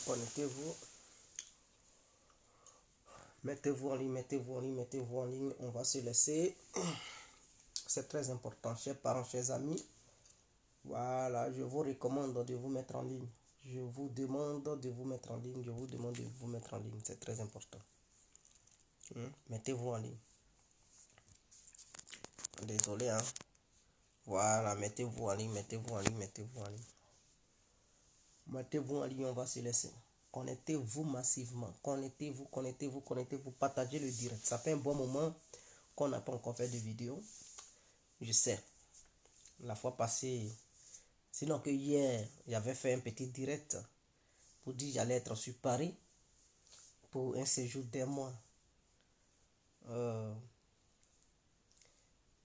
Connectez-vous. Mettez-vous en ligne, mettez-vous en ligne, mettez-vous en ligne. On va se laisser. C'est très important, chers parents, chers amis. Voilà, je vous recommande de vous mettre en ligne. Je vous demande de vous mettre en ligne. Je vous demande de vous mettre en ligne. C'est très important. Mettez-vous en ligne. Désolé, hein. Voilà, mettez-vous en ligne, mettez-vous en ligne, mettez-vous en ligne. Mettez-vous en ligne, on va se laisser. Connectez-vous massivement. Connectez-vous, connectez-vous, connectez-vous. Partagez le direct. Ça fait un bon moment qu'on n'a pas encore fait de vidéo. Je sais. La fois passée, sinon que hier, j'avais fait un petit direct pour dire que j'allais être sur Paris pour un séjour d'un mois.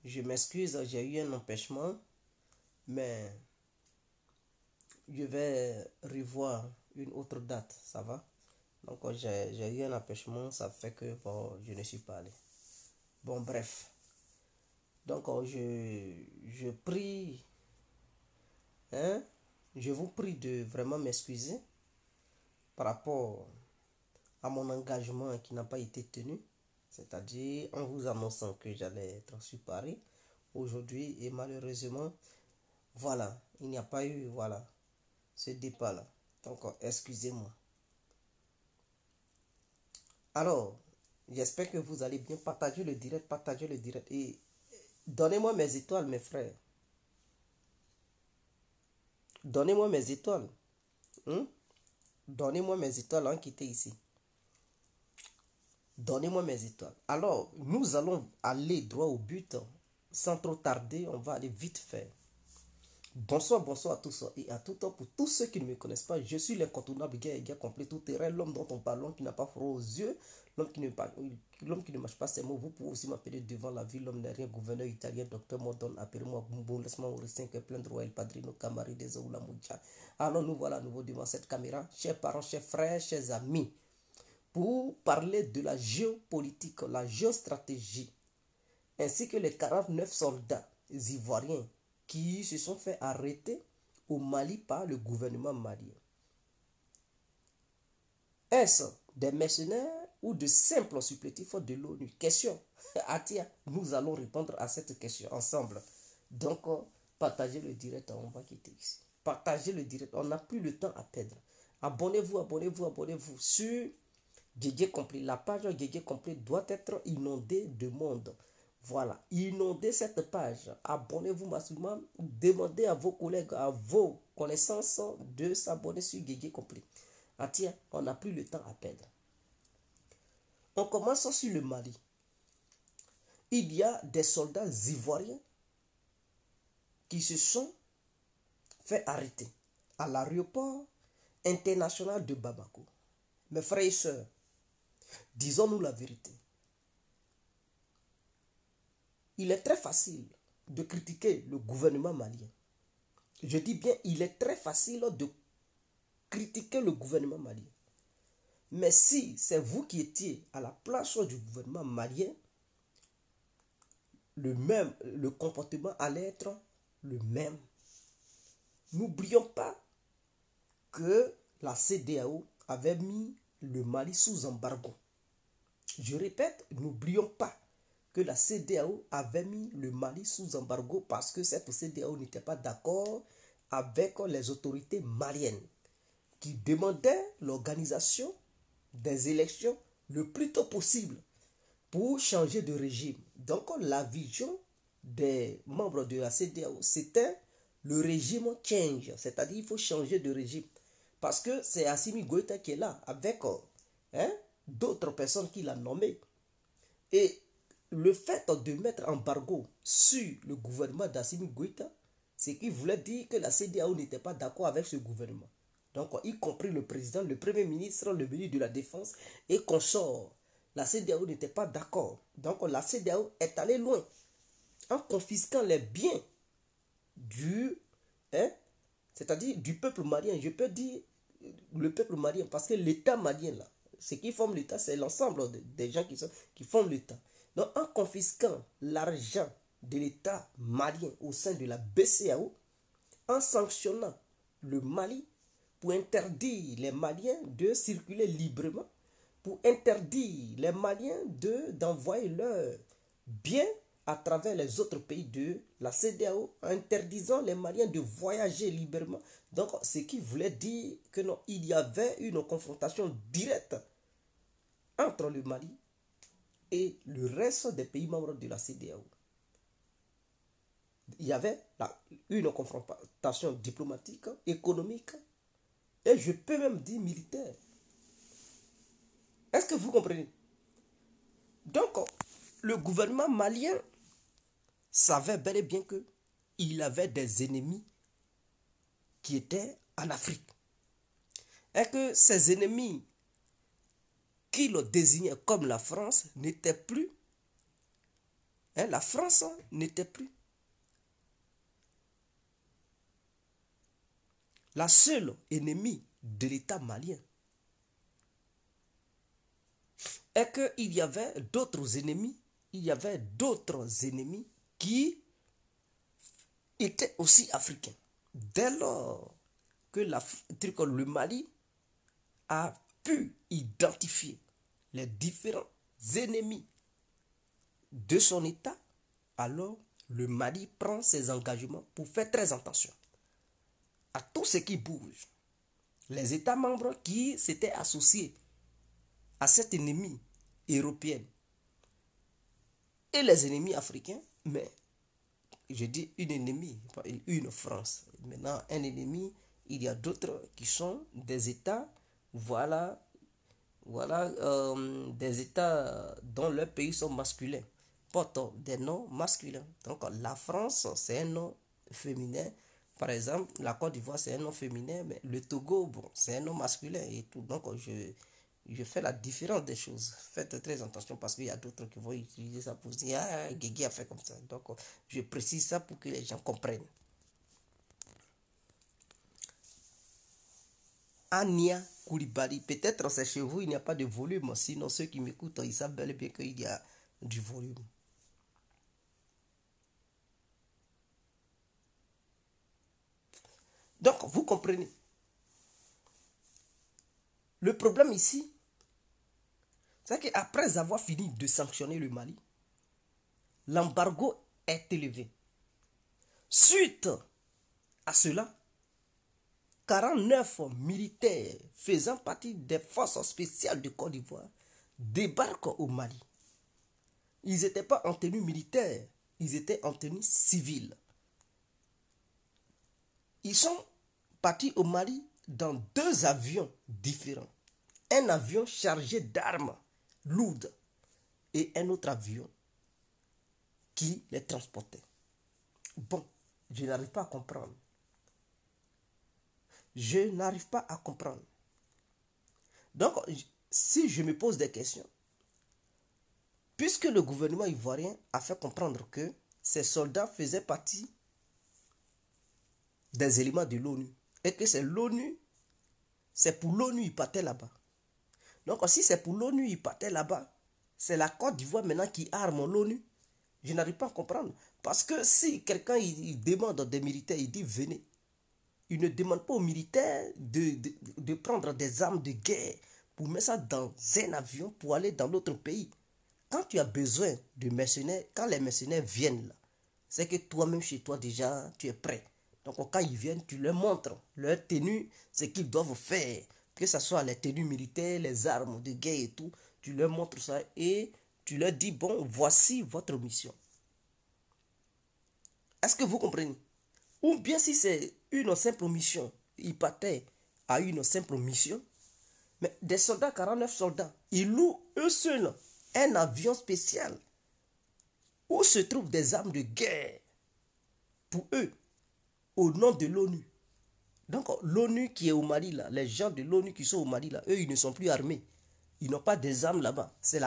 Je m'excuse, j'ai eu un empêchement, mais je vais revoir une autre date, ça va? Donc j'ai eu un empêchement, ça fait que bon, je ne suis pas allé. Bon, bref. Donc je prie, hein? Je vous prie de vraiment m'excuser par rapport à mon engagement qui n'a pas été tenu. C'est-à-dire en vous annonçant que j'allais être sur Paris aujourd'hui et malheureusement, voilà, il n'y a pas eu, voilà, ce départ-là. Donc, excusez-moi. Alors, j'espère que vous allez bien partager le direct et donnez-moi mes étoiles, mes frères. Donnez-moi mes étoiles. Donnez-moi mes étoiles en quittant ici. Donnez-moi mes étoiles. Alors, nous allons aller droit au but. Sans trop tarder, on va aller vite faire. Bonsoir, bonsoir à tous et à tout temps. Pour tous ceux qui ne me connaissent pas, je suis l'incontournable gars complet tout terrain, l'homme dont on parle, l'homme qui n'a pas froid aux yeux, l'homme qui ne marche pas ses mots. Vous pouvez aussi m'appeler devant la ville, l'homme derrière, gouverneur italien, docteur Modon, appelez-moi Bumbo, laisse-moi ouvrir 5 plein de royal padrino, camari des Oula Moucha. Alors nous voilà à nouveau devant cette caméra, chers parents, chers frères, chers amis, pour parler de la géopolitique, la géostratégie, ainsi que les 49 soldats ivoiriens qui se sont fait arrêter au Mali par le gouvernement malien. Est-ce des mercenaires ou de simples supplétifs de l'ONU? Question. Atia, nous allons répondre à cette question ensemble. Donc, partagez le direct, on va quitter ici. Partagez le direct, on n'a plus le temps à perdre. Abonnez-vous, abonnez-vous, abonnez-vous sur Djidji Compris. La page Djidji Compris doit être inondée de monde. Voilà, inondez cette page, abonnez-vous massivement, demandez à vos collègues, à vos connaissances de s'abonner sur Djidji Compris. Ah tiens, on n'a plus le temps à perdre. On commence sur le Mali. Il y a des soldats ivoiriens qui se sont fait arrêter à l'aéroport international de Bamako. Mes frères et sœurs, disons-nous la vérité. Il est très facile de critiquer le gouvernement malien. Je dis bien, il est très facile de critiquer le gouvernement malien. Mais si c'est vous qui étiez à la place du gouvernement malien, le comportement allait être le même. N'oublions pas que la CEDEAO avait mis le Mali sous embargo. Je répète, n'oublions pas que la CEDEAO avait mis le Mali sous embargo parce que cette CEDEAO n'était pas d'accord avec les autorités maliennes qui demandaient l'organisation des élections le plus tôt possible pour changer de régime. Donc la vision des membres de la CEDEAO, c'était le régime change, c'est-à-dire il faut changer de régime. Parce que c'est Assimi Goïta qui est là, avec d'autres personnes qu'il a nommées. Et le fait de mettre embargo sur le gouvernement d'Assimi Goïta, c'est qu'il voulait dire que la CEDEAO n'était pas d'accord avec ce gouvernement. Donc, y compris le président, le premier ministre, le ministre de la Défense et consort. La CEDEAO n'était pas d'accord. Donc, la CEDEAO est allée loin en confisquant les biens c'est-à-dire du peuple malien. Je peux dire le peuple malien parce que l'État malien, là, ce qui forme l'État, c'est l'ensemble des gens qui forment l'État. Donc, en confisquant l'argent de l'État malien au sein de la BCEAO, en sanctionnant le Mali, pour interdire les Maliens de circuler librement, pour interdire les Maliens d'envoyer leurs biens à travers les autres pays de la CEDEAO, interdisant les Maliens de voyager librement. Donc, ce qui voulait dire que non, il y avait une confrontation directe entre le Mali et le reste des pays membres de la CEDEAO. Il y avait une confrontation diplomatique, économique, et je peux même dire militaire. Est-ce que vous comprenez? Donc, le gouvernement malien savait bel et bien qu'il avait des ennemis qui étaient en Afrique. Et que ces ennemis qui le désignaient comme la France n'étaient plus. La France n'était plus la seule ennemie de l'État malien. Et qu'il y avait d'autres ennemis, qui étaient aussi africains. Dès lors que le Mali a pu identifier les différents ennemis de son État, alors le Mali prend ses engagements pour faire très attention à tout ce qui bouge. Les États membres qui s'étaient associés à cet ennemi européen et les ennemis africains, mais je dis une ennemie, pas une France. Maintenant, un ennemi, il y a d'autres qui sont des États, des États dont leurs pays sont masculins, portent des noms masculins. Donc la France, c'est un nom féminin. Par exemple, la Côte d'Ivoire, c'est un nom féminin, mais le Togo, bon, c'est un nom masculin et tout. Donc je fais la différence des choses. Faites très attention parce qu'il y a d'autres qui vont utiliser ça pour dire ah, Guigui a fait comme ça. Donc je précise ça pour que les gens comprennent. Ania Koulibaly, peut-être c'est chez vous, il n'y a pas de volume. Sinon, ceux qui m'écoutent, ils savent bel et bien qu'il y a du volume. Donc, vous comprenez. Le problème ici, c'est qu'après avoir fini de sanctionner le Mali, l'embargo est élevé. Suite à cela, 49 militaires faisant partie des forces spéciales de Côte d'Ivoire débarquent au Mali. Ils n'étaient pas en tenue militaire, ils étaient en tenue civile. Ils sont partis au Mali dans 2 avions différents. Un avion chargé d'armes lourdes et un autre avion qui les transportait. Bon, je n'arrive pas à comprendre. Je n'arrive pas à comprendre. Donc, si je me pose des questions, puisque le gouvernement ivoirien a fait comprendre que ces soldats faisaient partie des éléments de l'ONU et que c'est l'ONU, c'est pour l'ONU ils partaient là-bas. Donc, si c'est pour l'ONU ils partaient là-bas, c'est la Côte d'Ivoire maintenant qui arme l'ONU. Je n'arrive pas à comprendre. Parce que si quelqu'un il demande des militaires, il dit venez. Il ne demande pas aux militaires de prendre des armes de guerre pour mettre ça dans un avion pour aller dans l'autre pays. Quand tu as besoin de mercenaires, quand les mercenaires viennent là, c'est que toi-même chez toi déjà, tu es prêt. Donc quand ils viennent, tu leur montres leur tenue, ce qu'ils doivent faire. Que ce soit les tenues militaires, les armes de guerre et tout. Tu leur montres ça et tu leur dis, bon, voici votre mission. Est-ce que vous comprenez? Ou bien si c'est une simple mission, ils partaient à une simple mission, mais des soldats, 49 soldats, ils louent eux seuls un avion spécial où se trouvent des armes de guerre pour eux, au nom de l'ONU. Donc l'ONU qui est au Mali, là, les gens de l'ONU qui sont au Mali, là, eux, ils ne sont plus armés. Ils n'ont pas des armes là-bas. C'est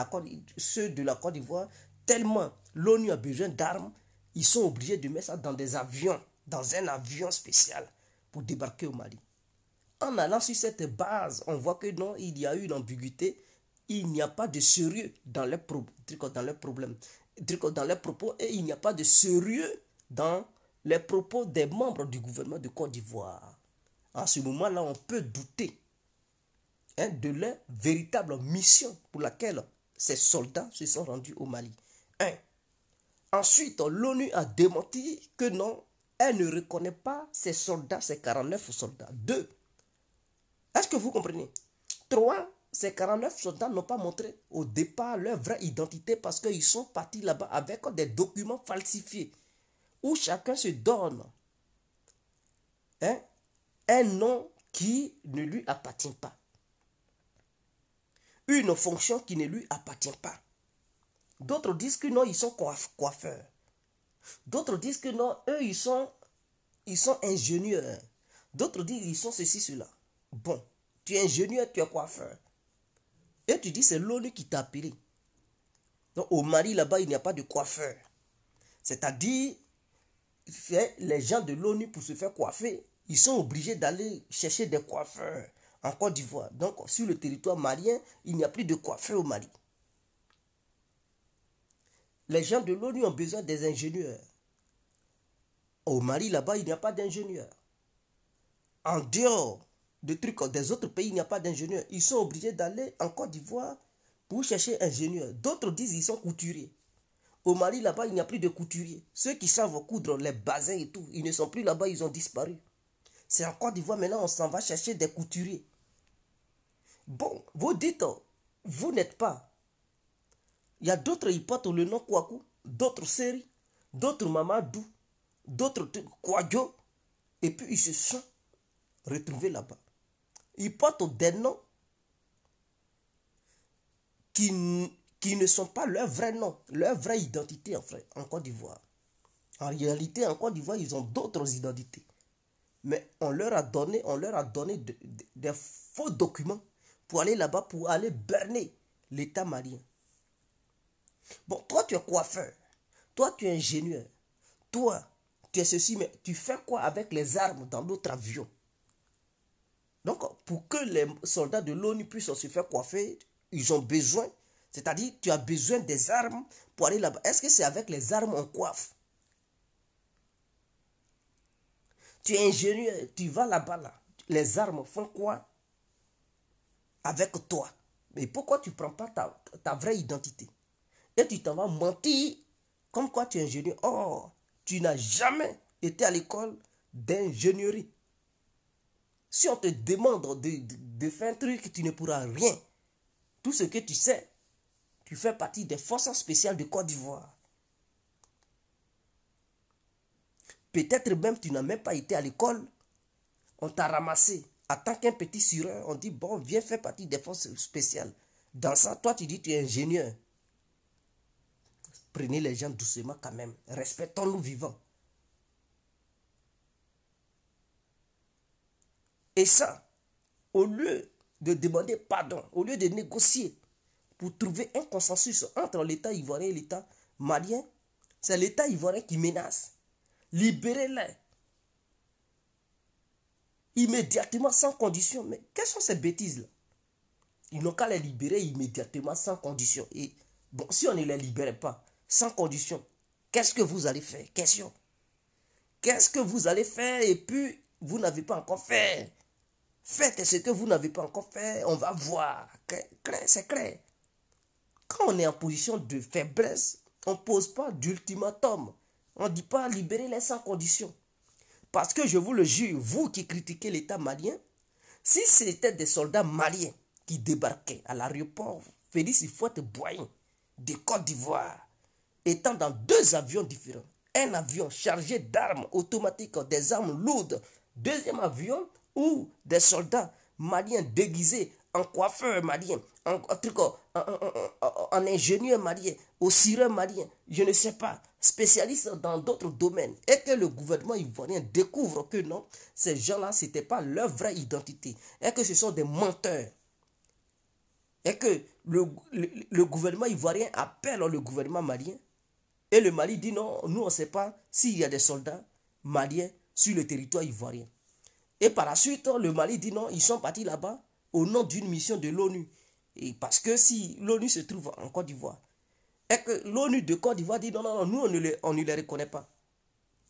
ceux de la Côte d'Ivoire, tellement l'ONU a besoin d'armes, ils sont obligés de mettre ça dans des avions, dans un avion spécial pour débarquer au Mali. En allant sur cette base, on voit que non, il y a eu une ambiguïté. Il n'y a pas de sérieux dans les problèmes, dans les propos, et il n'y a pas de sérieux dans les propos des membres du gouvernement de Côte d'Ivoire. En ce moment-là, on peut douter de leur véritable mission pour laquelle ces soldats se sont rendus au Mali. Ensuite, l'ONU a démenti que non, elle ne reconnaît pas ces soldats, ces 49 soldats. 2. Est-ce que vous comprenez? 3. Ces 49 soldats n'ont pas montré au départ leur vraie identité parce qu'ils sont partis là-bas avec des documents falsifiés où chacun se donne un nom qui ne lui appartient pas. Une fonction qui ne lui appartient pas. D'autres disent que non, ils sont coiffeurs. D'autres disent que non, eux, ils sont ingénieurs. D'autres disent ils sont ceci, cela. Bon, tu es ingénieur, tu es coiffeur. Et tu dis c'est l'ONU qui t'a appelé. Donc au Mali, là-bas, il n'y a pas de coiffeur. C'est-à-dire, les gens de l'ONU, pour se faire coiffer, ils sont obligés d'aller chercher des coiffeurs en Côte d'Ivoire. Donc, sur le territoire malien, il n'y a plus de coiffeurs au Mali. Les gens de l'ONU ont besoin des ingénieurs. Au Mali, là-bas, il n'y a pas d'ingénieurs. En dehors de trucs des autres pays, il n'y a pas d'ingénieurs. Ils sont obligés d'aller en Côte d'Ivoire pour chercher ingénieurs. D'autres disent qu'ils sont couturiers. Au Mali, là-bas, il n'y a plus de couturiers. Ceux qui savent coudre les bassins et tout, ils ne sont plus là-bas, ils ont disparu. C'est en Côte d'Ivoire, maintenant, on s'en va chercher des couturiers. Bon, vous dites, vous n'êtes pas. Il y a d'autres, ils portent le nom Kouakou, d'autres Seri, d'autres Mamadou, d'autres Kouadjo, et puis ils se sont retrouvés là-bas. Ils portent des noms qui ne sont pas leur vrai nom, leur vraie identité en Côte d'Ivoire. En réalité, en Côte d'Ivoire, ils ont d'autres identités. Mais on leur a donné des faux documents pour aller là-bas, pour aller berner l'État malien. Bon, toi, tu es coiffeur. Toi, tu es ingénieur. Toi, tu es ceci, mais tu fais quoi avec les armes dans notre avion? Donc, pour que les soldats de l'ONU puissent se faire coiffer, ils ont besoin, c'est-à-dire, tu as besoin des armes pour aller là-bas. Est-ce que c'est avec les armes on coiffe? Tu es ingénieur, tu vas là-bas, là. Les armes font quoi avec toi? Mais pourquoi tu ne prends pas ta vraie identité? Et tu t'en vas mentir comme quoi tu es ingénieur. Or, tu n'as jamais été à l'école d'ingénierie. Si on te demande de faire un truc, tu ne pourras rien. Tout ce que tu sais, tu fais partie des forces spéciales de Côte d'Ivoire. Peut-être même tu n'as même pas été à l'école. On t'a ramassé. En tant qu'un petit sureur, on dit, bon, viens faire partie des forces spéciales. Dans ça, toi, tu dis, tu es ingénieur. Prenez les gens doucement quand même. Respectons-nous vivants. Et ça, au lieu de demander pardon, au lieu de négocier pour trouver un consensus entre l'État ivoirien et l'État malien, c'est l'État ivoirien qui menace. Libérez-les. Immédiatement, sans condition. Mais quelles sont ces bêtises-là? Ils n'ont qu'à les libérer immédiatement, sans condition. Et bon, si on ne les libère pas, sans condition, qu'est-ce que vous allez faire? Question. Qu'est-ce que vous allez faire? Et puis, vous n'avez pas encore fait. Faites ce que vous n'avez pas encore fait. On va voir. C'est clair. Quand on est en position de faiblesse, on ne pose pas d'ultimatum. On ne dit pas libérez-les sans condition. Parce que je vous le jure, vous qui critiquez l'État malien, si c'était des soldats maliens qui débarquaient à l'aéroport Félix Houphouët-Boigny de Côte d'Ivoire, étant dans 2 avions différents, un avion chargé d'armes automatiques, des armes lourdes, deuxième avion où des soldats maliens déguisés en coiffeurs maliens, en ingénieurs maliens, au cireur malien, je ne sais pas, spécialistes dans d'autres domaines, et que le gouvernement ivoirien découvre que non, ces gens-là, ce n'était pas leur vraie identité, et que ce sont des menteurs, et que le gouvernement ivoirien appelle le gouvernement malien, et le Mali dit non, nous on ne sait pas s'il y a des soldats maliens sur le territoire ivoirien. Et par la suite, le Mali dit non, ils sont partis là-bas au nom d'une mission de l'ONU. Et parce que si l'ONU se trouve en Côte d'Ivoire, et que l'ONU de Côte d'Ivoire dit non, non, non, nous on ne les reconnaît pas.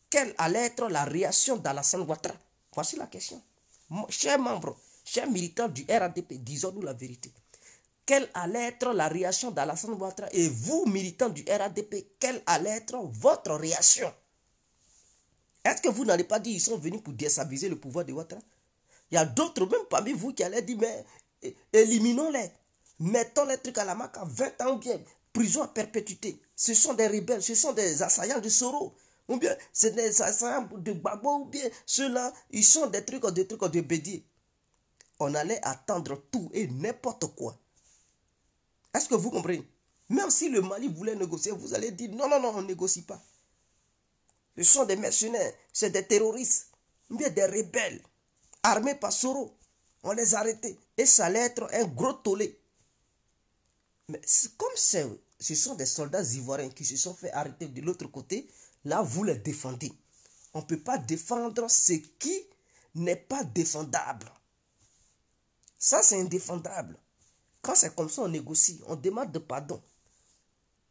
Quelle allait être la réaction d'Alassane Ouattara? Voici la question. Chers membres, chers militants du RADP, disons-nous la vérité. Quelle allait être la réaction d'Alassane Ouattara? Et vous, militants du RADP, quelle allait être votre réaction? Est-ce que vous n'allez pas dire qu'ils sont venus pour déstabiliser le pouvoir de Ouattara? Il y a d'autres, même parmi vous, qui allaient dire, mais éliminons-les. Mettons les trucs à la marque à 20 ans ou bien prison à perpétuité. Ce sont des rebelles, ce sont des assaillants de Soro. Ou bien c'est des assaillants de Gbagbo, ou bien ceux-là, ils sont des trucs de Bédier. On allait attendre tout et n'importe quoi. Est-ce que vous comprenez? Même si le Mali voulait négocier, vous allez dire non, non, non, on ne négocie pas. Ce sont des mercenaires, c'est des terroristes, ou bien des rebelles, armés par Soro. On les arrêtait. Et ça allait être un gros tollé. Mais comme ce sont des soldats ivoiriens qui se sont fait arrêter de l'autre côté, là, vous les défendez. On ne peut pas défendre ce qui n'est pas défendable. Ça, c'est indéfendable. Quand c'est comme ça, on négocie, on demande de pardon.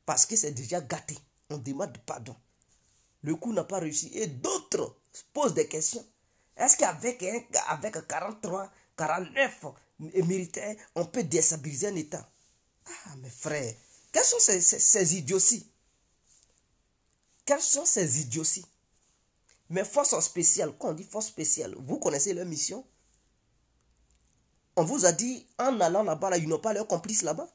Parce que c'est déjà gâté. On demande de pardon. Le coup n'a pas réussi. Et d'autres posent des questions. Est-ce qu'avec 43, 49 militaires, on peut déstabiliser un État? Ah, mes frères, quelles sont ces idioties? Quelles sont ces idioties? Mais forces spéciales, quand on dit force spéciale, vous connaissez leur mission? On vous a dit, en allant là-bas, ils n'ont pas leurs complices là-bas?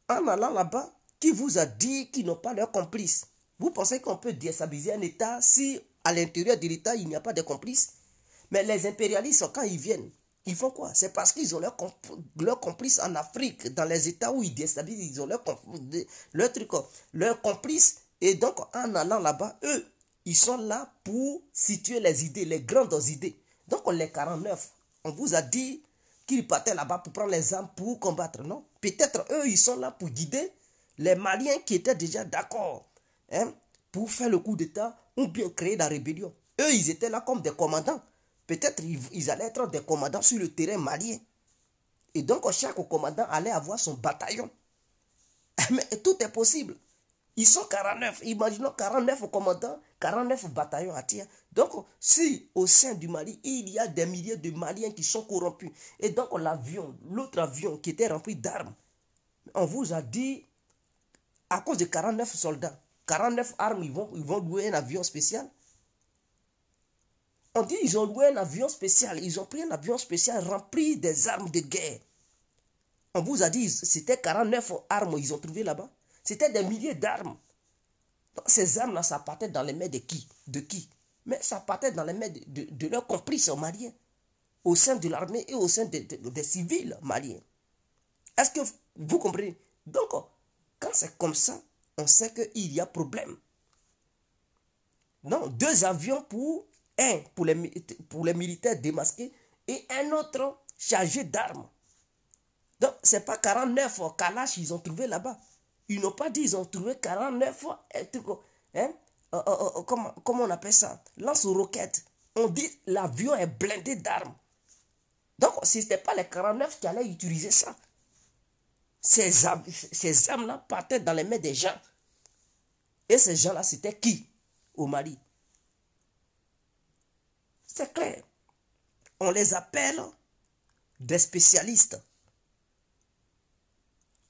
En allant là-bas, qui vous a dit qu'ils n'ont pas leurs complices? Vous pensez qu'on peut déstabiliser un État si à l'intérieur de l'État, il n'y a pas de complices? Mais les impérialistes, quand ils viennent, ils font quoi? C'est parce qu'ils ont leurs complices en Afrique, dans les États où ils déstabilisent, ils ont leurs complices. Et donc, en allant là-bas, eux, ils sont là pour situer les idées, les grandes idées. Donc, les 49, on vous a dit qu'ils partaient là-bas pour prendre les armes pour combattre, non? Peut-être eux, ils sont là pour guider les Maliens qui étaient déjà d'accord, hein, pour faire le coup d'État ou bien créer la rébellion. Eux, ils étaient là comme des commandants. Peut-être ils allaient être des commandants sur le terrain malien. Et donc, chaque commandant allait avoir son bataillon. Mais tout est possible. Ils sont 49. Imaginons 49 commandants, 49 bataillons à tir. Donc, si au sein du Mali, il y a des milliers de Maliens qui sont corrompus, et donc l'autre avion qui était rempli d'armes, on vous a dit, à cause de 49 soldats, 49 armes, ils vont louer un avion spécial. On dit qu'ils ont loué un avion spécial. Ils ont pris un avion spécial rempli des armes de guerre. On vous a dit c'était 49 armes ils ont trouvé là-bas. C'était des milliers d'armes. Ces armes-là, ça partait dans les mains de qui? Mais ça partait dans les mains de leurs complices maliens. Au sein de l'armée et au sein des civils maliens. Est-ce que vous comprenez? Donc, quand c'est comme ça, on sait qu'il y a problème. Non, 2 avions pour les militaires démasqués et un autre chargé d'armes. Donc, ce n'est pas 49 Kalash ils ont trouvé là-bas. Ils n'ont pas dit qu'ils ont trouvé 49 hein, comment on appelle ça? Lance-roquettes. On dit l'avion est blindé d'armes. Donc, ce n'était pas les 49 qui allaient utiliser ça. Ces armes-là partaient dans les mains des gens. Et ces gens-là, c'était qui au Mali? C'est clair. On les appelle des spécialistes.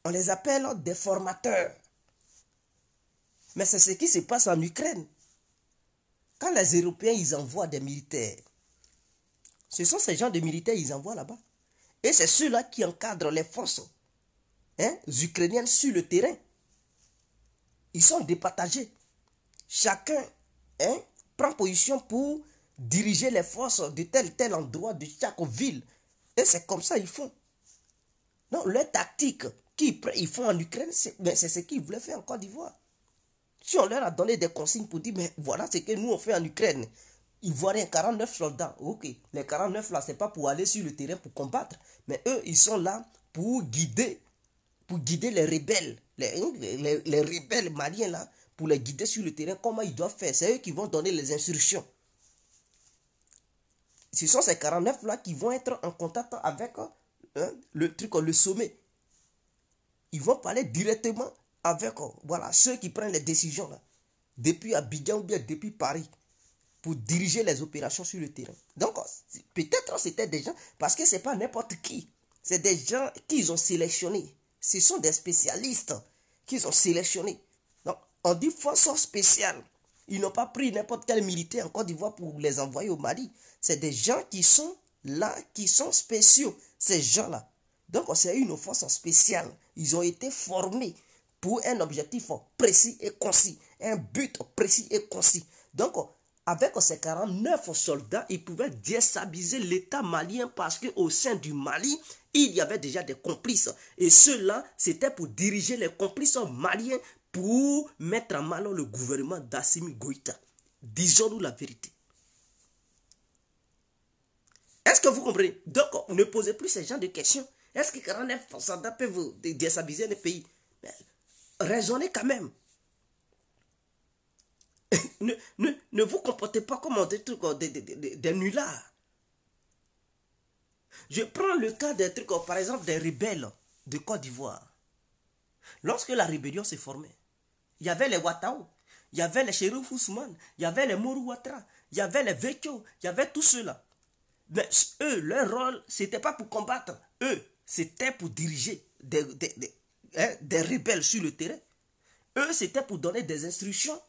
On les appelle des formateurs. Mais c'est ce qui se passe en Ukraine. Quand les Européens, ils envoient des militaires, ce sont ces gens de militaires qu'ils envoient là-bas. Et c'est ceux-là qui encadrent les forces ukrainiennes sur le terrain. Ils sont départagés. Chacun prend position pour diriger les forces de tel endroit, de chaque ville. Et c'est comme ça qu'ils font. Donc, leur tactique qu'ils font en Ukraine, c'est ce qu'ils voulaient faire en Côte d'Ivoire. Si on leur a donné des consignes pour dire, mais voilà ce que nous on fait en Ukraine, Ivoiriens, 49 soldats, ok, les 49 là, c'est pas pour aller sur le terrain pour combattre, mais eux, ils sont là pour guider les rebelles, les rebelles maliens là, pour les guider sur le terrain, comment ils doivent faire. C'est eux qui vont donner les instructions. Ce sont ces 49 là qui vont être en contact avec le sommet. Ils vont parler directement avec voilà, ceux qui prennent les décisions là, depuis Abidjan ou bien depuis Paris. pour diriger les opérations sur le terrain. Donc, peut-être c'était des gens, parce que ce n'est pas n'importe qui. C'est des gens qu'ils ont sélectionnés. Ce sont des spécialistes qu'ils ont sélectionnés. Donc, on dit force spéciale. Ils n'ont pas pris n'importe quel militaire en Côte d'Ivoire pour les envoyer au Mali. C'est des gens qui sont là, qui sont spéciaux, ces gens-là. Donc, c'est une force spéciale. Ils ont été formés pour un objectif précis et concis, un but précis et concis. Donc, avec ces 49 soldats, ils pouvaient déstabiliser l'État malien parce qu'au sein du Mali, il y avait déjà des complices. Et ceux-là, c'était pour diriger les complices maliens pour mettre en mal le gouvernement d'Assimi Goïta. Disons-nous la vérité. Est-ce que vous comprenez? Donc, ne posez plus ce genre de questions. Est-ce que 49 soldats peuvent déstabiliser le pays? Raisonnez quand même. ne vous comportez pas comme des nullards. Je prends le cas des trucs, par exemple, des rebelles de Côte d'Ivoire. Lorsque la rébellion s'est formée, il y avait les Ouattao, il y avait les Chérif Ousmane, il y avait les Morou Ouattara, il y avait les Vekio, il y avait tout cela. Mais eux, leur rôle, ce n'était pas pour combattre. Eux, c'était pour diriger des rebelles sur le terrain. Eux, c'était pour donner des instructions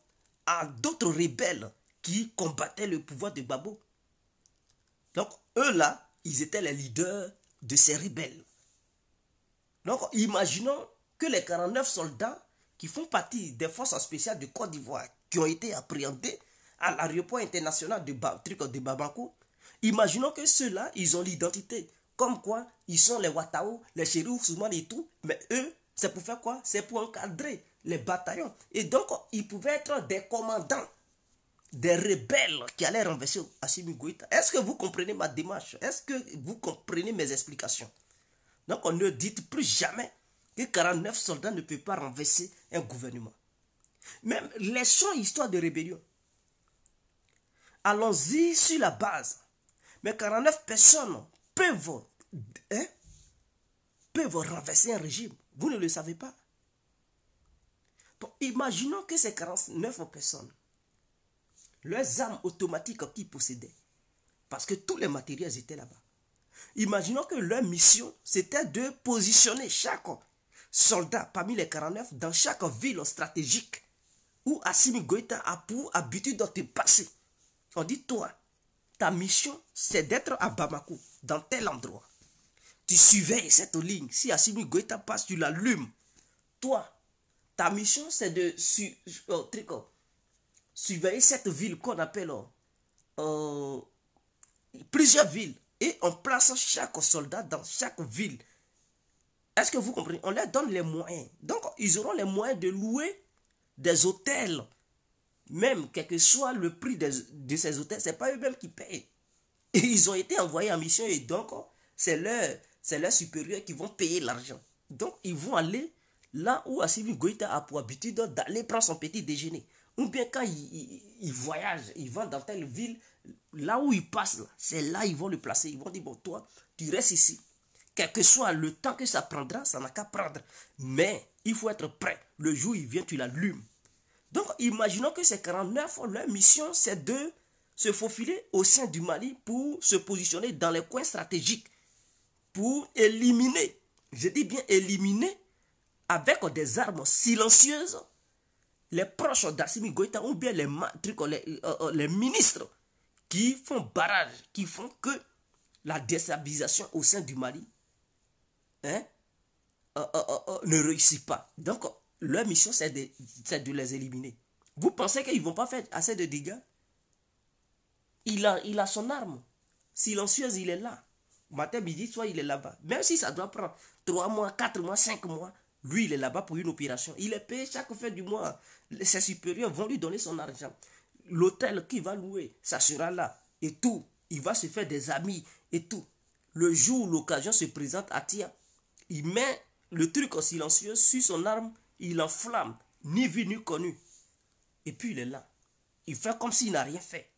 à d'autres rebelles qui combattaient le pouvoir de Gbagbo. Donc, eux là, ils étaient les leaders de ces rebelles. Donc, imaginons que les 49 soldats qui font partie des forces spéciales de Côte d'Ivoire, qui ont été appréhendés à l'aéroport international de Bamako, imaginons que ceux-là, ils ont l'identité. Comme quoi, ils sont les Ouattao, les Chérif Ousmane et tout. Mais eux, c'est pour faire quoi? C'est pour encadrer les bataillons. Et donc, ils pouvaient être des commandants, des rebelles qui allaient renverser Assimi Goïta. Est-ce que vous comprenez ma démarche? Est-ce que vous comprenez mes explications? Donc, on ne dit plus jamais que 49 soldats ne peuvent pas renverser un gouvernement. Même laissons l'histoire de rébellion. Allons-y sur la base. Mais 49 personnes peuvent renverser un régime. Vous ne le savez pas. Bon, imaginons que ces 49 personnes, leurs armes automatiques qu'ils possédaient, parce que tous les matériels étaient là-bas. Imaginons que leur mission, c'était de positionner chaque soldat parmi les 49 dans chaque ville stratégique où Assimi Goïta a pour habitude de te passer. On dit, toi, ta mission, c'est d'être à Bamako, dans tel endroit. Tu surveilles cette ligne. Si Assimi Goïta passe, tu l'allumes. Toi, ta mission, c'est de surveiller cette ville qu'on appelle plusieurs villes. Et on place chaque soldat dans chaque ville. Est-ce que vous comprenez? On leur donne les moyens. Donc, ils auront les moyens de louer des hôtels. Même, quel que soit le prix de ces hôtels, ce n'est pas eux-mêmes qui payent. Et ils ont été envoyés en mission et donc, c'est leurs supérieurs qui vont payer l'argent. Donc, ils vont aller là où Assimi Goïta a pour habitude d'aller prendre son petit déjeuner. Ou bien quand il voyage, il va dans telle ville, là où il passe, c'est là ils vont le placer. Ils vont dire, bon, toi, tu restes ici. Quel que soit le temps que ça prendra, ça n'a qu'à prendre. Mais il faut être prêt. Le jour où il vient, tu l'allumes. Donc, imaginons que ces 49, leur mission, c'est de se faufiler au sein du Mali pour se positionner dans les coins stratégiques, pour éliminer, je dis bien éliminer, avec des armes silencieuses, les proches d'Assimi Goïta ou bien les ministres qui font barrage, qui font que la déstabilisation au sein du Mali ne réussit pas. Donc, leur mission, c'est de les éliminer. Vous pensez qu'ils ne vont pas faire assez de dégâts? Il a son arme silencieuse, il est là. Matin, midi, soit il est là-bas. Même si ça doit prendre 3 mois, 4 mois, 5 mois, lui, il est là-bas pour une opération. Il est payé chaque fin du mois. Ses supérieurs vont lui donner son argent. L'hôtel qu'il va louer, ça sera là. Et tout. Il va se faire des amis et tout. Le jour où l'occasion se présente à Tia, il met le truc en silencieux sur son arme, il enflamme, ni vu ni connu. Et puis il est là. Il fait comme s'il n'a rien fait.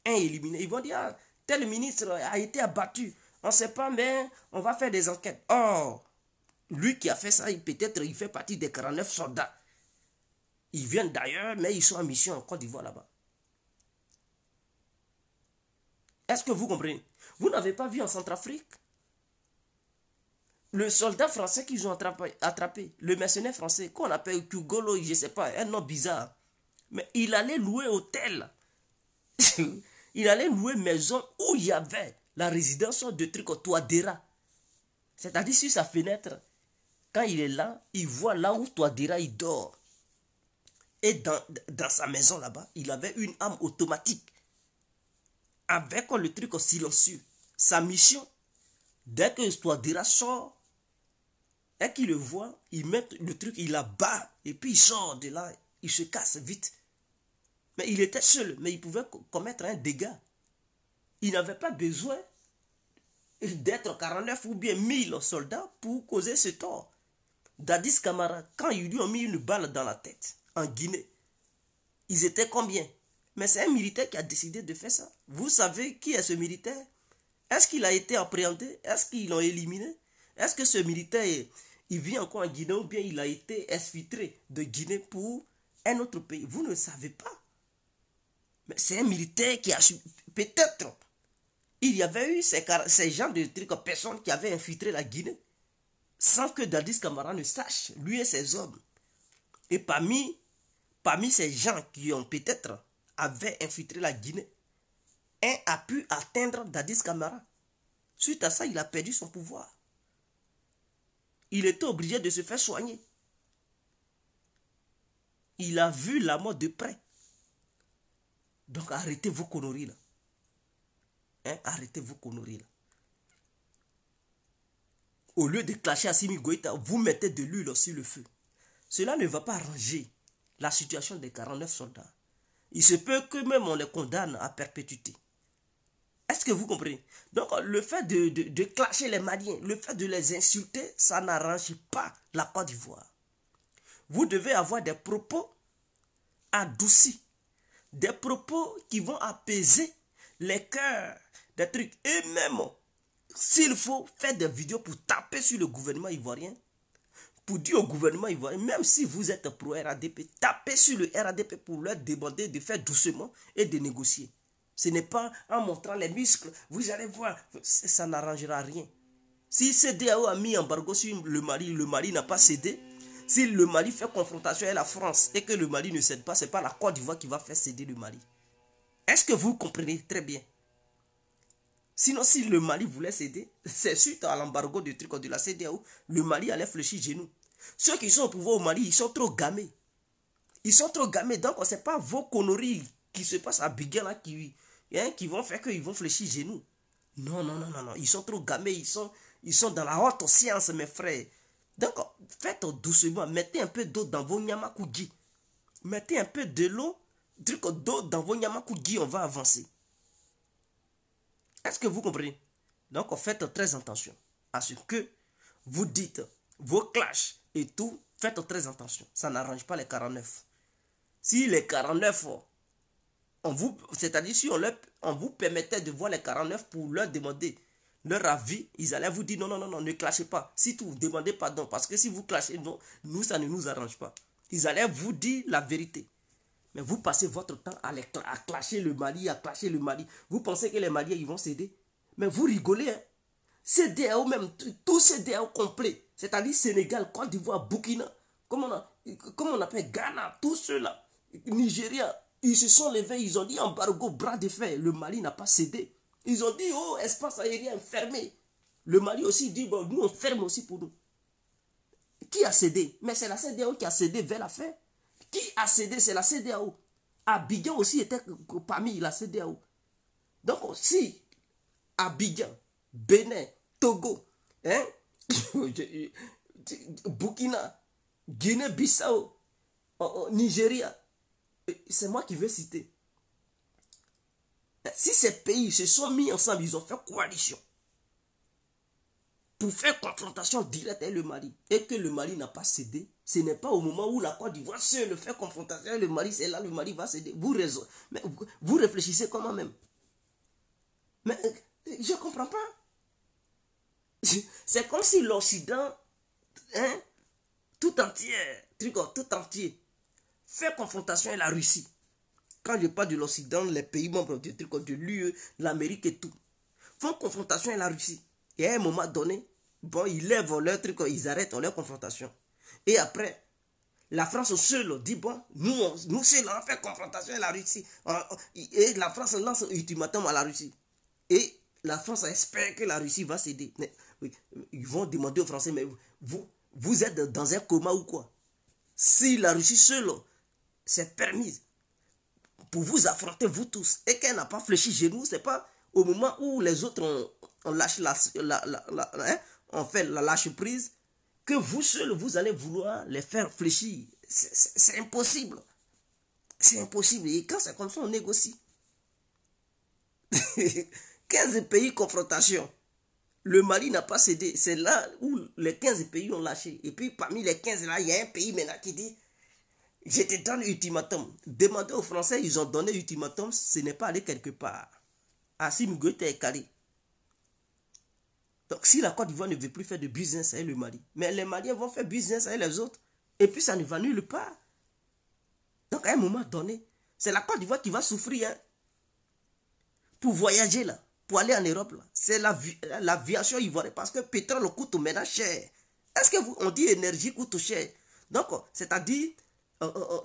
Un éliminé. Ils vont dire, ah, tel ministre a été abattu. On ne sait pas, mais on va faire des enquêtes. Oh, lui qui a fait ça, peut-être il fait partie des 49 soldats. Ils viennent d'ailleurs, mais ils sont en mission en Côte d'Ivoire là-bas. Est-ce que vous comprenez? Vous n'avez pas vu en Centrafrique le soldat français qu'ils ont attrapé, le mercenaire français, qu'on appelle Kugolo, je ne sais pas, un nom bizarre. Mais il allait louer hôtel. Il allait louer maison où il y avait la résidence de trucs au Touadéra. C'est-à-dire sur sa fenêtre, quand il est là, il voit là où Touadéra il dort. Et dans sa maison là-bas, il avait une arme automatique. Avec le truc silencieux. Sa mission, dès que Touadéra sort, et qu'il le voit, il met le truc, il la bat, et puis il sort de là, il se casse vite. Mais il était seul, mais il pouvait commettre un dégât. Il n'avait pas besoin d'être 49 ou bien 1000 soldats pour causer ce tort. Dadis Camara, quand ils lui ont mis une balle dans la tête, en Guinée, ils étaient combien? Mais c'est un militaire qui a décidé de faire ça. Vous savez qui est ce militaire? Est-ce qu'il a été appréhendé? Est-ce qu'ils l'ont éliminé? Est-ce que ce militaire, il vit encore en Guinée ou bien il a été exfiltré de Guinée pour un autre pays? Vous ne le savez pas. Mais c'est un militaire qui a su... Peut-être, il y avait eu ces gens de trucs, personnes qui avaient infiltré la Guinée sans que Dadis Camara ne sache, lui et ses hommes. Et parmi ces gens qui ont peut-être avaient infiltré la Guinée, un a pu atteindre Dadis Camara. Suite à ça, il a perdu son pouvoir. Il était obligé de se faire soigner. Il a vu la mort de près. Donc arrêtez vos conneries là. Arrêtez vos conneries là. Au lieu de clasher Assimi Goïta, vous mettez de l'huile sur le feu. Cela ne va pas arranger la situation des 49 soldats. Il se peut que même on les condamne à perpétuité. Est-ce que vous comprenez? Donc le fait de clasher les Maliens, le fait de les insulter, ça n'arrange pas la Côte d'Ivoire. Vous devez avoir des propos adoucis, des propos qui vont apaiser les cœurs, des trucs. Et même, s'il faut faire des vidéos pour taper sur le gouvernement ivoirien, pour dire au gouvernement ivoirien, même si vous êtes pro-RADP, tapez sur le RADP pour leur demander de faire doucement et de négocier. Ce n'est pas en montrant les muscles, vous allez voir, ça n'arrangera rien. Si CEDEAO a mis embargo sur le Mali n'a pas cédé. Si le Mali fait confrontation avec la France et que le Mali ne cède pas, ce n'est pas la Côte d'Ivoire qui va faire céder le Mali. Est-ce que vous comprenez très bien? Sinon, si le Mali voulait céder, c'est suite à l'embargo de trucs de la CEDEAO, le Mali allait fléchir genoux. Ceux qui sont au pouvoir au Mali, ils sont trop gamés. Ils sont trop gamés, donc ce n'est pas vos conneries qui se passent à Biguel là qui vont faire qu'ils vont fléchir genoux. Non, non, non, non, non. Ils sont trop gamés, ils sont dans la haute science, mes frères. Donc, faites doucement, mettez un peu d'eau dans vos nyamakugi. Mettez un peu d'eau dans vos nyamakugi, on va avancer. Est-ce que vous comprenez? Donc, faites très attention à ce que vous dites, vos clashs et tout, faites très attention. Ça n'arrange pas les 49. Si les 49, c'est-à-dire si on vous permettait de voir les 49 pour leur demander leur avis, ils allaient vous dire non, non, non, non, ne clashez pas. Si tout, demandez pardon. Parce que si vous clashez, non, nous, ça ne nous arrange pas. Ils allaient vous dire la vérité. Mais vous passez votre temps à clasher le Mali, à clasher le Mali. Vous pensez que les Maliens, ils vont céder? Mais vous rigolez, hein? CEDEAO même, tout CEDEAO complet. C'est-à-dire Sénégal, Côte d'Ivoire, Burkina, comment on appelle Ghana, tous ceux-là, Nigeria, ils se sont levés, ils ont dit embargo, bras de fer. Le Mali n'a pas cédé. Ils ont dit, oh, espace aérien fermé. Le Mali aussi dit, bon, nous on ferme aussi pour nous. Qui a cédé? Mais c'est la CEDEAO qui a cédé vers la fin. Qui a cédé? C'est la CEDEAO. Abidjan aussi était parmi la CEDEAO. Donc, si Abidjan, Bénin, Togo, hein, Burkina, Guinée-Bissau, Nigeria, c'est moi qui vais citer. Si ces pays se sont mis ensemble, ils ont fait coalition pour faire confrontation directe avec le Mali, et que le Mali n'a pas cédé, ce n'est pas au moment où la Côte d'Ivoire seule fait confrontation avec le Mali, c'est là le Mali va céder. Vous réfléchissez comment même? Mais je ne comprends pas. C'est comme si l'Occident, hein, tout entier, fait confrontation avec la Russie. quand je parle de l'Occident, les pays membres de l'UE, l'Amérique et tout, font confrontation avec la Russie. Et à un moment donné, bon, ils lèvent leur truc, ils arrêtent leur confrontation. Et après, la France seule dit, bon, nous seuls, on fait confrontation avec la Russie. Et la France lance un ultimatum à la Russie. Et la France espère que la Russie va céder. Mais, oui, ils vont demander aux Français, mais vous êtes dans un coma ou quoi? Si la Russie seule s'est permise pour vous affronter, vous tous, et qu'elle n'a pas fléchi genoux, c'est pas au moment où les autres ont lâché on fait la lâche prise, que vous seuls, vous allez vouloir les faire fléchir. C'est impossible. C'est impossible. Et quand c'est comme ça, on négocie. 15 pays confrontation. Le Mali n'a pas cédé. C'est là où les 15 pays ont lâché. Et puis parmi les 15 là, il y a un pays maintenant qui dit, je te donne ultimatum. Demandez aux Français, ils ont donné ultimatum, ce n'est pas aller quelque part. Assimi Goïta est calé. Donc si la Côte d'Ivoire ne veut plus faire de business avec le Mali, mais les Maliens vont faire business avec les autres. Et puis ça ne va nulle part. Donc à un moment donné, c'est la Côte d'Ivoire qui va souffrir. Hein. Pour voyager là, pour aller en Europe là, c'est l'aviation ivoirienne. Parce que le pétrole coûte maintenant cher. Est-ce que on dit énergie coûte cher? Donc, c'est-à-dire,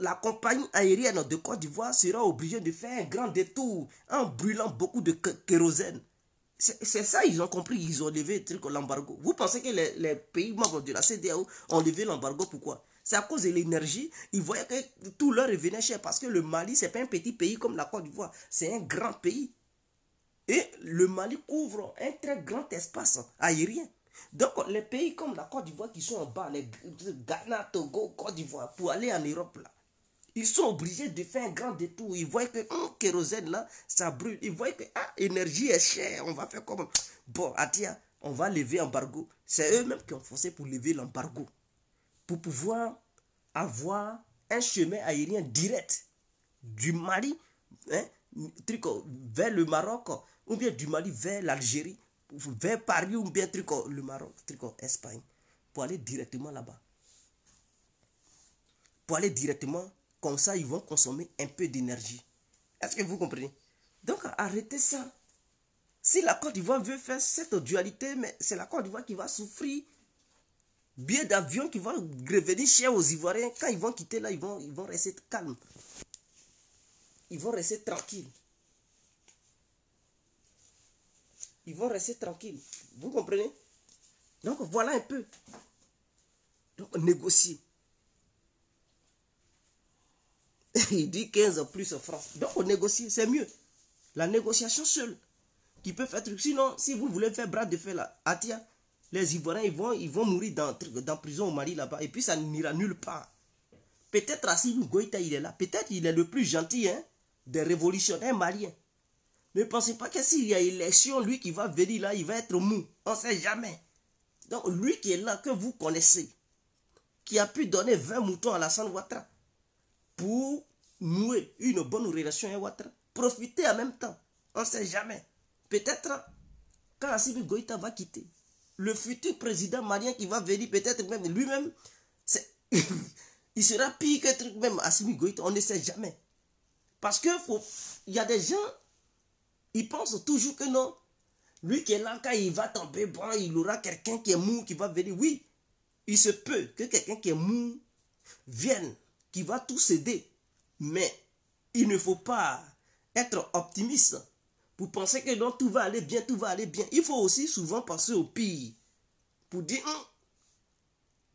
la compagnie aérienne de Côte d'Ivoire sera obligée de faire un grand détour en brûlant beaucoup de kérosène. C'est ça, ils ont compris, ils ont levé l'embargo. Vous pensez que les pays membres de la CEDEAO ont levé l'embargo, pourquoi? C'est à cause de l'énergie. Ils voyaient que tout leur revenait cher parce que le Mali, ce n'est pas un petit pays comme la Côte d'Ivoire, c'est un grand pays. Et le Mali couvre un très grand espace aérien. Donc, les pays comme la Côte d'Ivoire qui sont en bas, les Ghana, Togo, Côte d'Ivoire, pour aller en Europe, là, ils sont obligés de faire un grand détour. Ils voient que kérosène, là, ça brûle. Ils voient que l'énergie est chère. On va faire comme... Bon, Atia, on va lever l'embargo. C'est eux-mêmes qui ont forcé pour lever l'embargo. Pour pouvoir avoir un chemin aérien direct du Mali vers le Maroc, ou bien du Mali vers l'Algérie, vers Paris, ou bien le Maroc, Espagne, pour aller directement là-bas. Pour aller directement, comme ça, ils vont consommer un peu d'énergie. Est-ce que vous comprenez? Donc, arrêtez ça. Si la Côte d'Ivoire veut faire cette dualité, mais c'est la Côte d'Ivoire qui va souffrir. Billets d'avion qui vont revenir cher aux Ivoiriens. Quand ils vont quitter là, ils vont rester calmes. Ils vont rester tranquilles. Ils vont rester tranquilles. Vous comprenez? Donc, voilà un peu. Donc, négocier. Il dit 15 plus France. Donc, on négocie, c'est mieux. La négociation seule qui peut faire truc. Sinon, si vous voulez faire bras de fer là, Atia, les Ivoiriens, ils vont mourir dans prison au Mali là-bas. Et puis, ça n'ira nulle part. Peut-être Assimi Goïta, il est là. Peut-être il est le plus gentil des révolutionnaires maliens. Ne pensez pas que s'il y a élection, lui qui va venir là, il va être mou. On ne sait jamais. Donc, lui qui est là, que vous connaissez, qui a pu donner 20 moutons à Alassane Ouattara, pour nouer une bonne relation avec Ouattara, profitez en même temps. On ne sait jamais. Peut-être, quand Assimi Goïta va quitter, le futur président malien qui va venir, peut-être même lui-même, il sera pire que truc même Assimi Goïta, on ne sait jamais. Parce que il y a des gens, ils pensent toujours que non, lui qui est là, quand il va tomber, bon, il aura quelqu'un qui est mou qui va venir. Oui, il se peut que quelqu'un qui est mou vienne, qui va tout céder. Mais il ne faut pas être optimiste pour penser que non, tout va aller bien, tout va aller bien. Il faut aussi souvent penser au pire. Pour dire,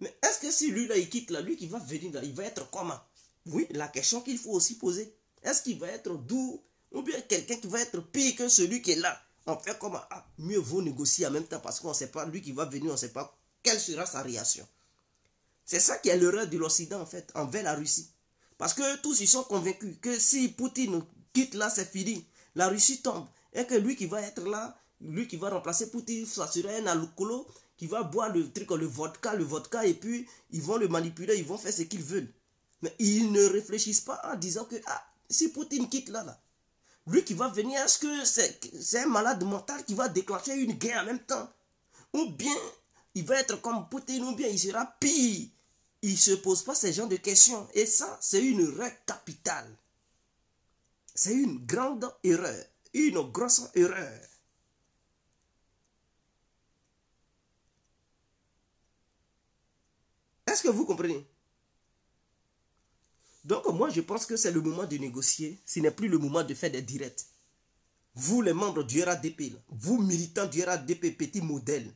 mais est-ce que si lui là, il quitte là, lui qui va venir là, il va être comment? Oui, la question qu'il faut aussi poser. Est-ce qu'il va être doux ou bien quelqu'un qui va être pire que celui qui est là? On fait comment? Mieux vaut négocier en même temps parce qu'on ne sait pas, lui qui va venir, on ne sait pas quelle sera sa réaction. C'est ça qui est l'erreur de l'Occident en fait, envers la Russie. Parce que tous ils sont convaincus que si Poutine quitte là, c'est fini. La Russie tombe. Et que lui qui va être là, lui qui va remplacer Poutine, ça sera un alcoolo qui va boire le vodka, et puis ils vont le manipuler, ils vont faire ce qu'ils veulent. Mais ils ne réfléchissent pas en disant que si Poutine quitte là, lui qui va venir, est-ce que c'est un malade mental qui va déclencher une guerre en même temps? Ou bien il va être comme Poutine, ou bien il sera pire. Il ne se pose pas ce genre de questions. Et ça, c'est une règle capitale. C'est une grande erreur, une grosse erreur. Est-ce que vous comprenez? Donc moi je pense que c'est le moment de négocier, ce n'est plus le moment de faire des directs. Vous les membres du RADP, vous militants du RADP petit modèle,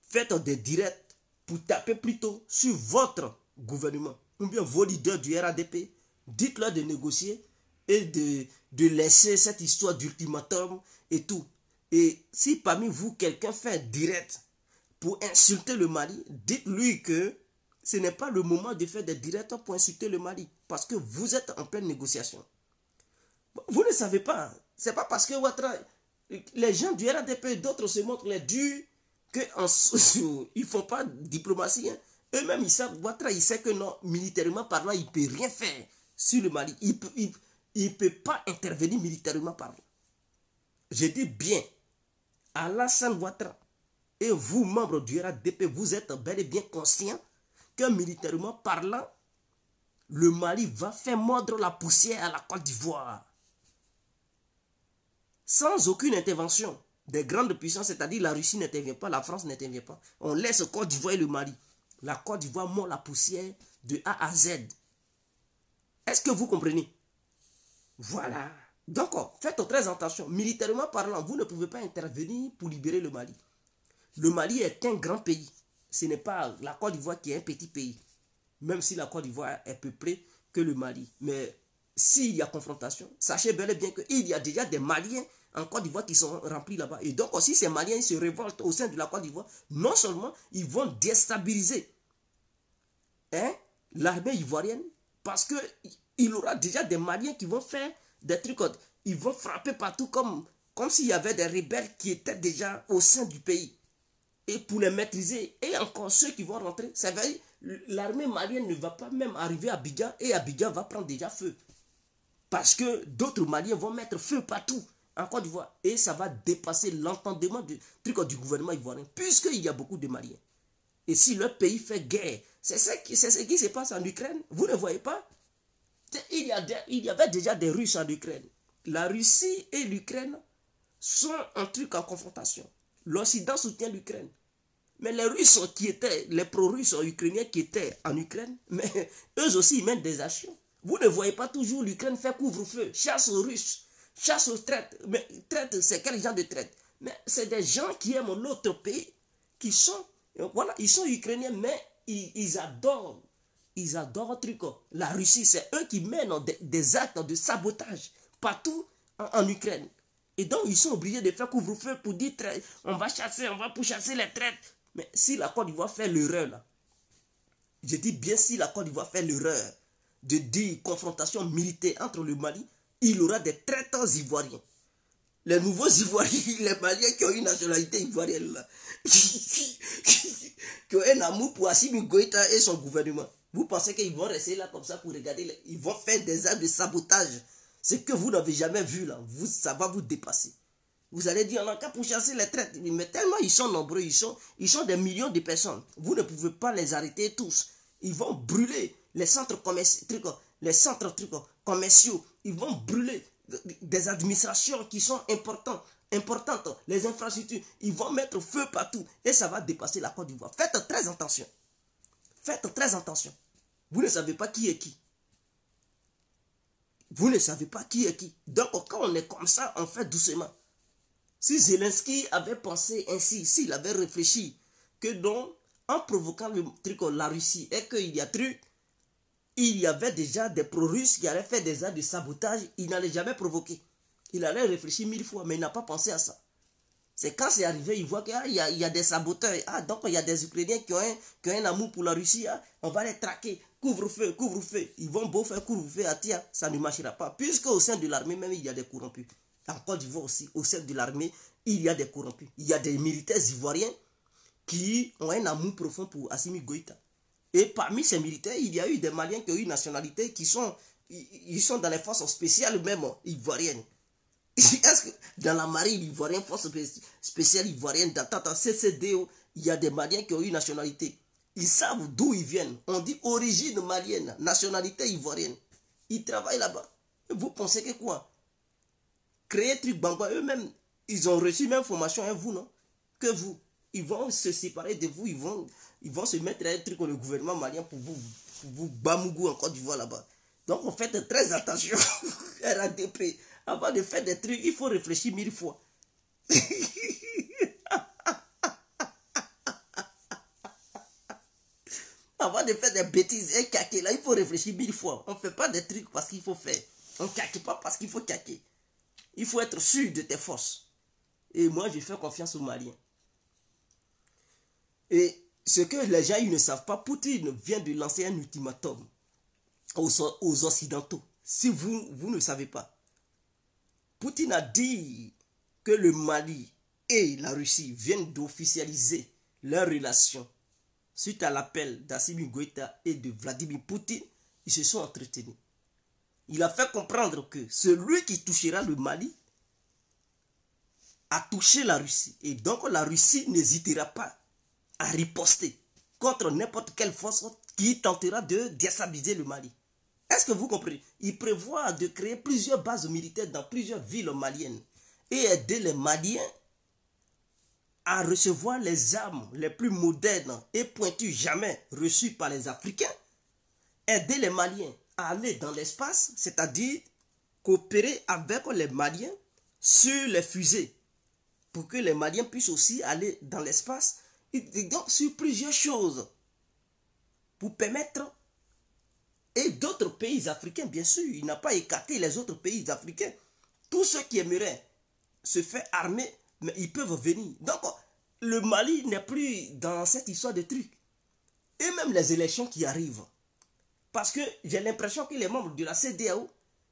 faites des directs pour taper plutôt sur votre gouvernement, ou bien vos leaders du RADP, dites-leur de négocier et de laisser cette histoire d'ultimatum et tout. Et si parmi vous, quelqu'un fait un direct pour insulter le Mali, dites-lui que ce n'est pas le moment de faire des directs pour insulter le Mali, parce que vous êtes en pleine négociation. Vous ne savez pas, c'est pas parce que Ouattara, les gens du RADP et d'autres se montrent les durs, qu'ils ne font pas de diplomatie. Hein. Eux-mêmes, ils savent, Ouattara, il sait que non, militairement parlant, il ne peut rien faire sur le Mali. Il ne peut pas intervenir militairement parlant. Je dis bien, Alassane Ouattara et vous, membres du RADP, vous êtes bel et bien conscients que militairement parlant, le Mali va faire mordre la poussière à la Côte d'Ivoire. Sans aucune intervention des grandes puissances, c'est-à-dire la Russie n'intervient pas, la France n'intervient pas. On laisse Côte d'Ivoire et le Mali. La Côte d'Ivoire mord la poussière de A à Z. Est-ce que vous comprenez? Voilà. Donc, faites très attention. Militairement parlant, vous ne pouvez pas intervenir pour libérer le Mali. Le Mali est un grand pays. Ce n'est pas la Côte d'Ivoire qui est un petit pays. Même si la Côte d'Ivoire est peuplée que le Mali. Mais s'il y a confrontation, sachez bel et bien qu'il y a déjà des Maliens en Côte d'Ivoire qui sont remplis là-bas. Et donc, si ces Maliens se révoltent au sein de la Côte d'Ivoire, non seulement ils vont déstabiliser l'armée ivoirienne, parce qu'il y aura déjà des Maliens qui vont faire des trucs, ils vont frapper partout comme s'il y avait des rebelles qui étaient déjà au sein du pays. Et pour les maîtriser, et encore ceux qui vont rentrer, ça veut dire l'armée malienne ne va pas même arriver à Abidjan, et Abidjan va prendre déjà feu. Parce que d'autres Maliens vont mettre feu partout en Côte d'Ivoire. Et ça va dépasser l'entendement du du gouvernement ivoirien, puisqu'il y a beaucoup de Maliens. Et si leur pays fait guerre, c'est ce qui se passe en Ukraine. Vous ne voyez pas? Il y avait déjà des Russes en Ukraine. La Russie et l'Ukraine sont un truc en confrontation. L'Occident soutient l'Ukraine. Mais les Russes qui étaient, les pro-russes ukrainiens qui étaient en Ukraine, mais eux aussi ils mènent des actions. Vous ne voyez pas toujours l'Ukraine faire couvre-feu, chasse aux Russes, chasse aux traites. Mais traite, c'est quel genre de traite? Mais c'est des gens qui aiment notre pays, qui sont, voilà, ils sont ukrainiens, mais ils adorent la Russie. C'est eux qui mènent des actes de sabotage partout en Ukraine. Et donc, ils sont obligés de faire couvre-feu pour dire on va pourchasser les traites. Mais si la Côte d'Ivoire fait l'erreur, là, je dis bien si la Côte d'Ivoire fait l'erreur de dire confrontation militaire entre le Mali, il y aura des traitants ivoiriens. Les nouveaux Ivoiriens, les Maliens qui ont une nationalité ivoirienne, là, qui ont un amour pour Assimi Goïta et son gouvernement. Vous pensez qu'ils vont rester là comme ça pour regarder, ils vont faire des actes de sabotage. Ce que vous n'avez jamais vu là, ça va vous dépasser. Vous allez dire, on a qu'à pourchasser les traites. Mais tellement ils sont nombreux, ils sont des millions de personnes. Vous ne pouvez pas les arrêter tous. Ils vont brûler les centres commerciaux. Ils vont brûler des administrations qui sont importantes. Les infrastructures. Ils vont mettre feu partout. Et ça va dépasser la Côte d'Ivoire. Faites très attention. Faites très attention. Vous ne savez pas qui est qui. Vous ne savez pas qui est qui. Donc, quand on est comme ça, on fait doucement. Si Zelensky avait pensé ainsi, s'il avait réfléchi, que donc, en provoquant la Russie, et qu'il y avait déjà des pro-russes qui allaient faire des actes de sabotage, il n'allait jamais provoquer. Il allait réfléchir 1000 fois, mais il n'a pas pensé à ça. C'est quand c'est arrivé, il voit qu'il y a des saboteurs. Donc il y a des Ukrainiens qui ont un amour pour la Russie. On va les traquer. Couvre-feu. Ils vont beau faire couvre-feu à tir, ça ne marchera pas. Puisque au sein de l'armée, même il y a des corrompus. En Côte d'Ivoire aussi, au sein de l'armée, il y a des corrompus. Il y a des militaires ivoiriens qui ont un amour profond pour Assimi Goïta. Et parmi ces militaires, il y a eu des Maliens qui ont eu une nationalité, ils sont dans les forces spéciales même ivoiriennes. Est-ce que dans la marine ivoirienne, force spéciale ivoirienne, dans CCDO, il y a des Maliens qui ont eu une nationalité. Ils savent d'où ils viennent. On dit origine malienne, nationalité ivoirienne. Ils travaillent là-bas. Vous pensez que quoi? Créer truc bangba, eux-mêmes, ils ont reçu même formation, hein, vous, non? Que vous. Ils vont se séparer de vous, ils vont se mettre à un truc au gouvernement malien pour vous bamougou en Côte d'Ivoire là-bas. Donc, on fait très attention. RADP. Avant de faire des trucs, il faut réfléchir 1000 fois. Avant de faire des bêtises et caquer, là, il faut réfléchir 1000 fois. On ne fait pas des trucs parce qu'il faut faire. On ne caque pas parce qu'il faut caquer. Il faut être sûr de tes forces. Et moi, je fais confiance aux Maliens. Et ce que les gens ils ne savent pas, Poutine vient de lancer un ultimatum aux Occidentaux. Si vous ne savez pas, Poutine a dit que le Mali et la Russie viennent d'officialiser leurs relations. Suite à l'appel d'Assimi Goïta et de Vladimir Poutine, ils se sont entretenus. Il a fait comprendre que celui qui touchera le Mali a touché la Russie. Et donc la Russie n'hésitera pas à riposter contre n'importe quelle force qui tentera de déstabiliser le Mali. Est-ce que vous comprenez? Il prévoit de créer plusieurs bases militaires dans plusieurs villes maliennes et aider les Maliens à recevoir les armes les plus modernes et pointues jamais reçues par les Africains. Aider les Maliens à aller dans l'espace, c'est-à-dire coopérer avec les Maliens sur les fusées pour que les Maliens puissent aussi aller dans l'espace. Et donc sur plusieurs choses pour permettre, et d'autres pays africains bien sûr, il n'a pas écarté les autres pays africains. Tous ceux qui aimeraient se faire armer, mais ils peuvent venir. Donc le Mali n'est plus dans cette histoire de trucs. Et même les élections qui arrivent. Parce que j'ai l'impression que les membres de la CEDEAO,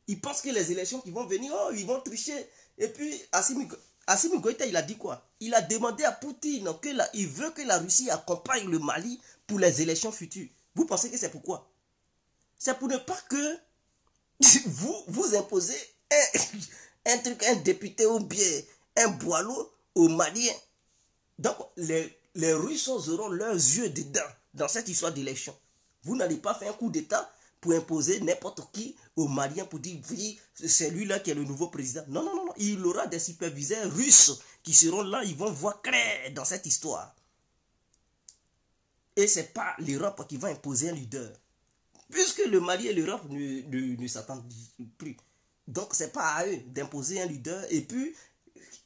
ils pensent que les élections qui vont venir, oh, ils vont tricher. Et puis Assimi Goïta, il a dit quoi? Il a demandé à Poutine qu'il veut que la Russie accompagne le Mali pour les élections futures. Vous pensez que c'est pourquoi? C'est pour ne pas que vous imposez un truc, un député ou bien un boileau aux Maliens. Donc les Russes auront leurs yeux dedans dans cette histoire d'élection. Vous n'allez pas faire un coup d'État pour imposer n'importe qui aux Maliens pour dire oui, c'est lui-là qui est le nouveau président. Non, non, non, non. Il aura des superviseurs russes qui seront là, ils vont voir clair dans cette histoire. Et ce n'est pas l'Europe qui va imposer un leader. Puisque le Mali et l'Europe ne s'attendent plus. Donc ce n'est pas à eux d'imposer un leader. Et puis,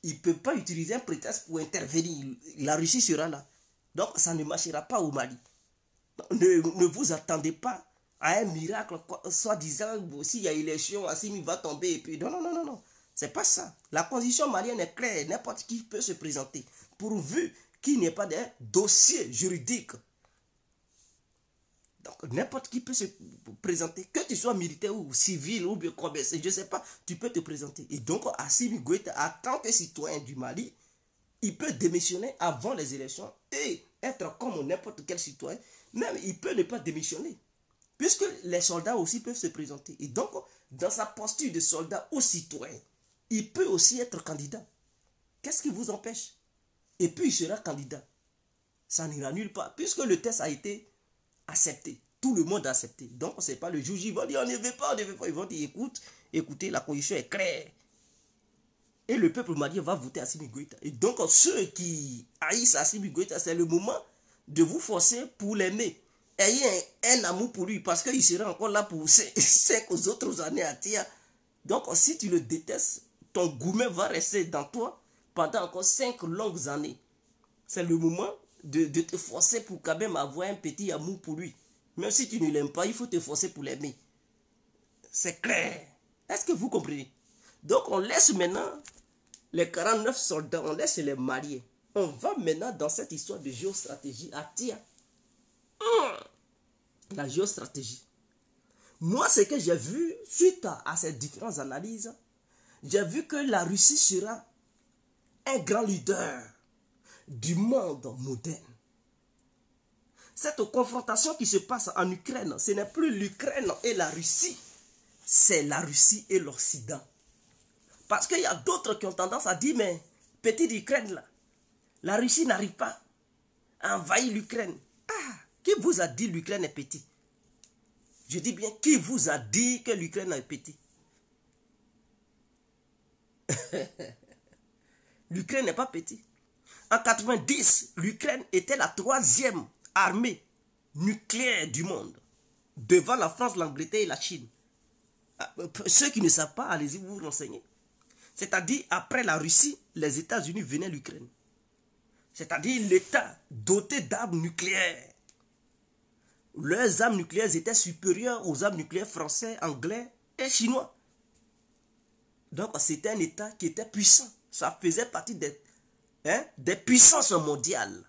ils ne peuvent pas utiliser un prétexte pour intervenir. La Russie sera là. Donc ça ne marchera pas au Mali. Ne vous attendez pas à un miracle, soi-disant, s'il y a élection, Assimi va tomber. Et puis, non, non, non, non, non. C'est pas ça. La constitution malienne est claire. N'importe qui peut se présenter. Pourvu qu'il n'y ait pas de dossier juridique. Donc, n'importe qui peut se présenter. Que tu sois militaire ou civil ou bien commerçant, je ne sais pas, tu peux te présenter. Et donc, Assimi Goïta, en tant que citoyen du Mali, il peut démissionner avant les élections et être comme n'importe quel citoyen. Même, il peut ne pas démissionner. Puisque les soldats aussi peuvent se présenter. Et donc, dans sa posture de soldat ou citoyen, il peut aussi être candidat. Qu'est-ce qui vous empêche? Et puis, il sera candidat. Ça n'ira nulle part. Puisque le test a été accepté. Tout le monde a accepté. Donc, ce n'est pas le juge. Ils vont dire, on ne veut pas, on ne veut pas. Ils vont dire, écoutez, la condition est claire. Et le peuple malien va voter Assimi Goïta. Et donc, ceux qui haïssent Assimi Goïta, c'est le moment de vous forcer pour l'aimer. Ayez un amour pour lui, parce qu'il sera encore là pour 5 autres années à tir. Donc, si tu le détestes, ton gourmet va rester dans toi pendant encore 5 longues années. C'est le moment de te forcer pour quand même avoir un petit amour pour lui. Même si tu ne l'aimes pas, il faut te forcer pour l'aimer. C'est clair. Est-ce que vous comprenez? Donc, on laisse maintenant les 49 soldats, on laisse les Maliens. On va maintenant dans cette histoire de géostratégie à Tia. La géostratégie. Moi, ce que j'ai vu, suite à ces différentes analyses, j'ai vu que la Russie sera un grand leader du monde moderne. Cette confrontation qui se passe en Ukraine, ce n'est plus l'Ukraine et la Russie, c'est la Russie et l'Occident. Parce qu'il y a d'autres qui ont tendance à dire, mais petite Ukraine là, la Russie n'arrive pas à envahir l'Ukraine. Ah, qui vous a dit l'Ukraine est petite? Je dis bien, qui vous a dit que l'Ukraine est petite? L'Ukraine n'est pas petite. En 90, l'Ukraine était la troisième armée nucléaire du monde, devant la France, l'Angleterre et la Chine. Ceux qui ne savent pas, allez-y vous renseigner. C'est-à-dire, après la Russie, les États-Unis venaient à l'Ukraine. C'est-à-dire l'État doté d'armes nucléaires. Leurs armes nucléaires étaient supérieures aux armes nucléaires français, anglais et chinois. Donc c'était un État qui était puissant. Ça faisait partie des puissances mondiales.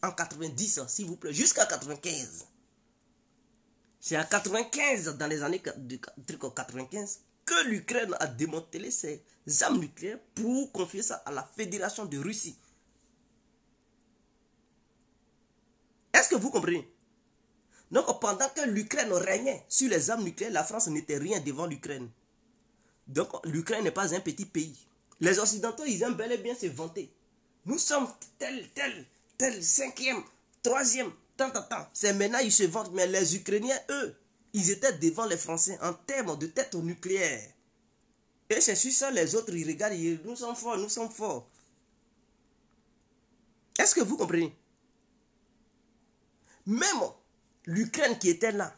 En 90, s'il vous plaît, jusqu'à 95. C'est en 95, dans les années 95, que l'Ukraine a démantelé ses armes nucléaires pour confier ça à la Fédération de Russie. Est-ce que vous comprenez? Donc pendant que l'Ukraine régnait sur les armes nucléaires, la France n'était rien devant l'Ukraine. Donc l'Ukraine n'est pas un petit pays. Les Occidentaux, ils aiment bel et bien se vanter. Nous sommes tel, cinquième, troisième, tant. C'est maintenant ils se vantent, mais les Ukrainiens, eux, ils étaient devant les Français en termes de tête nucléaire. Et c'est sur ça, les autres, ils regardent, ils disent, nous sommes forts, nous sommes forts. Est-ce que vous comprenez? Même l'Ukraine qui était là,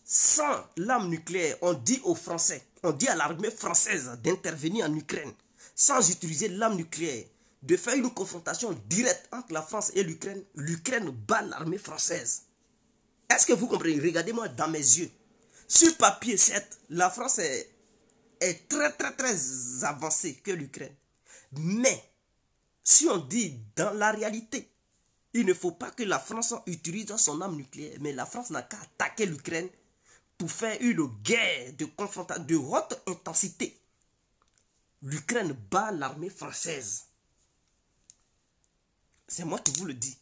sans l'arme nucléaire, on dit aux Français, on dit à l'armée française d'intervenir en Ukraine, sans utiliser l'arme nucléaire, de faire une confrontation directe entre la France et l'Ukraine, l'Ukraine bat l'armée française. Est-ce que vous comprenez? Regardez-moi dans mes yeux. Sur papier, certes, la France est très avancée que l'Ukraine. Mais, si on dit dans la réalité, il ne faut pas que la France utilise son arme nucléaire, mais la France n'a qu'à attaquer l'Ukraine pour faire une guerre de confrontation de haute intensité. L'Ukraine bat l'armée française. C'est moi qui vous le dis.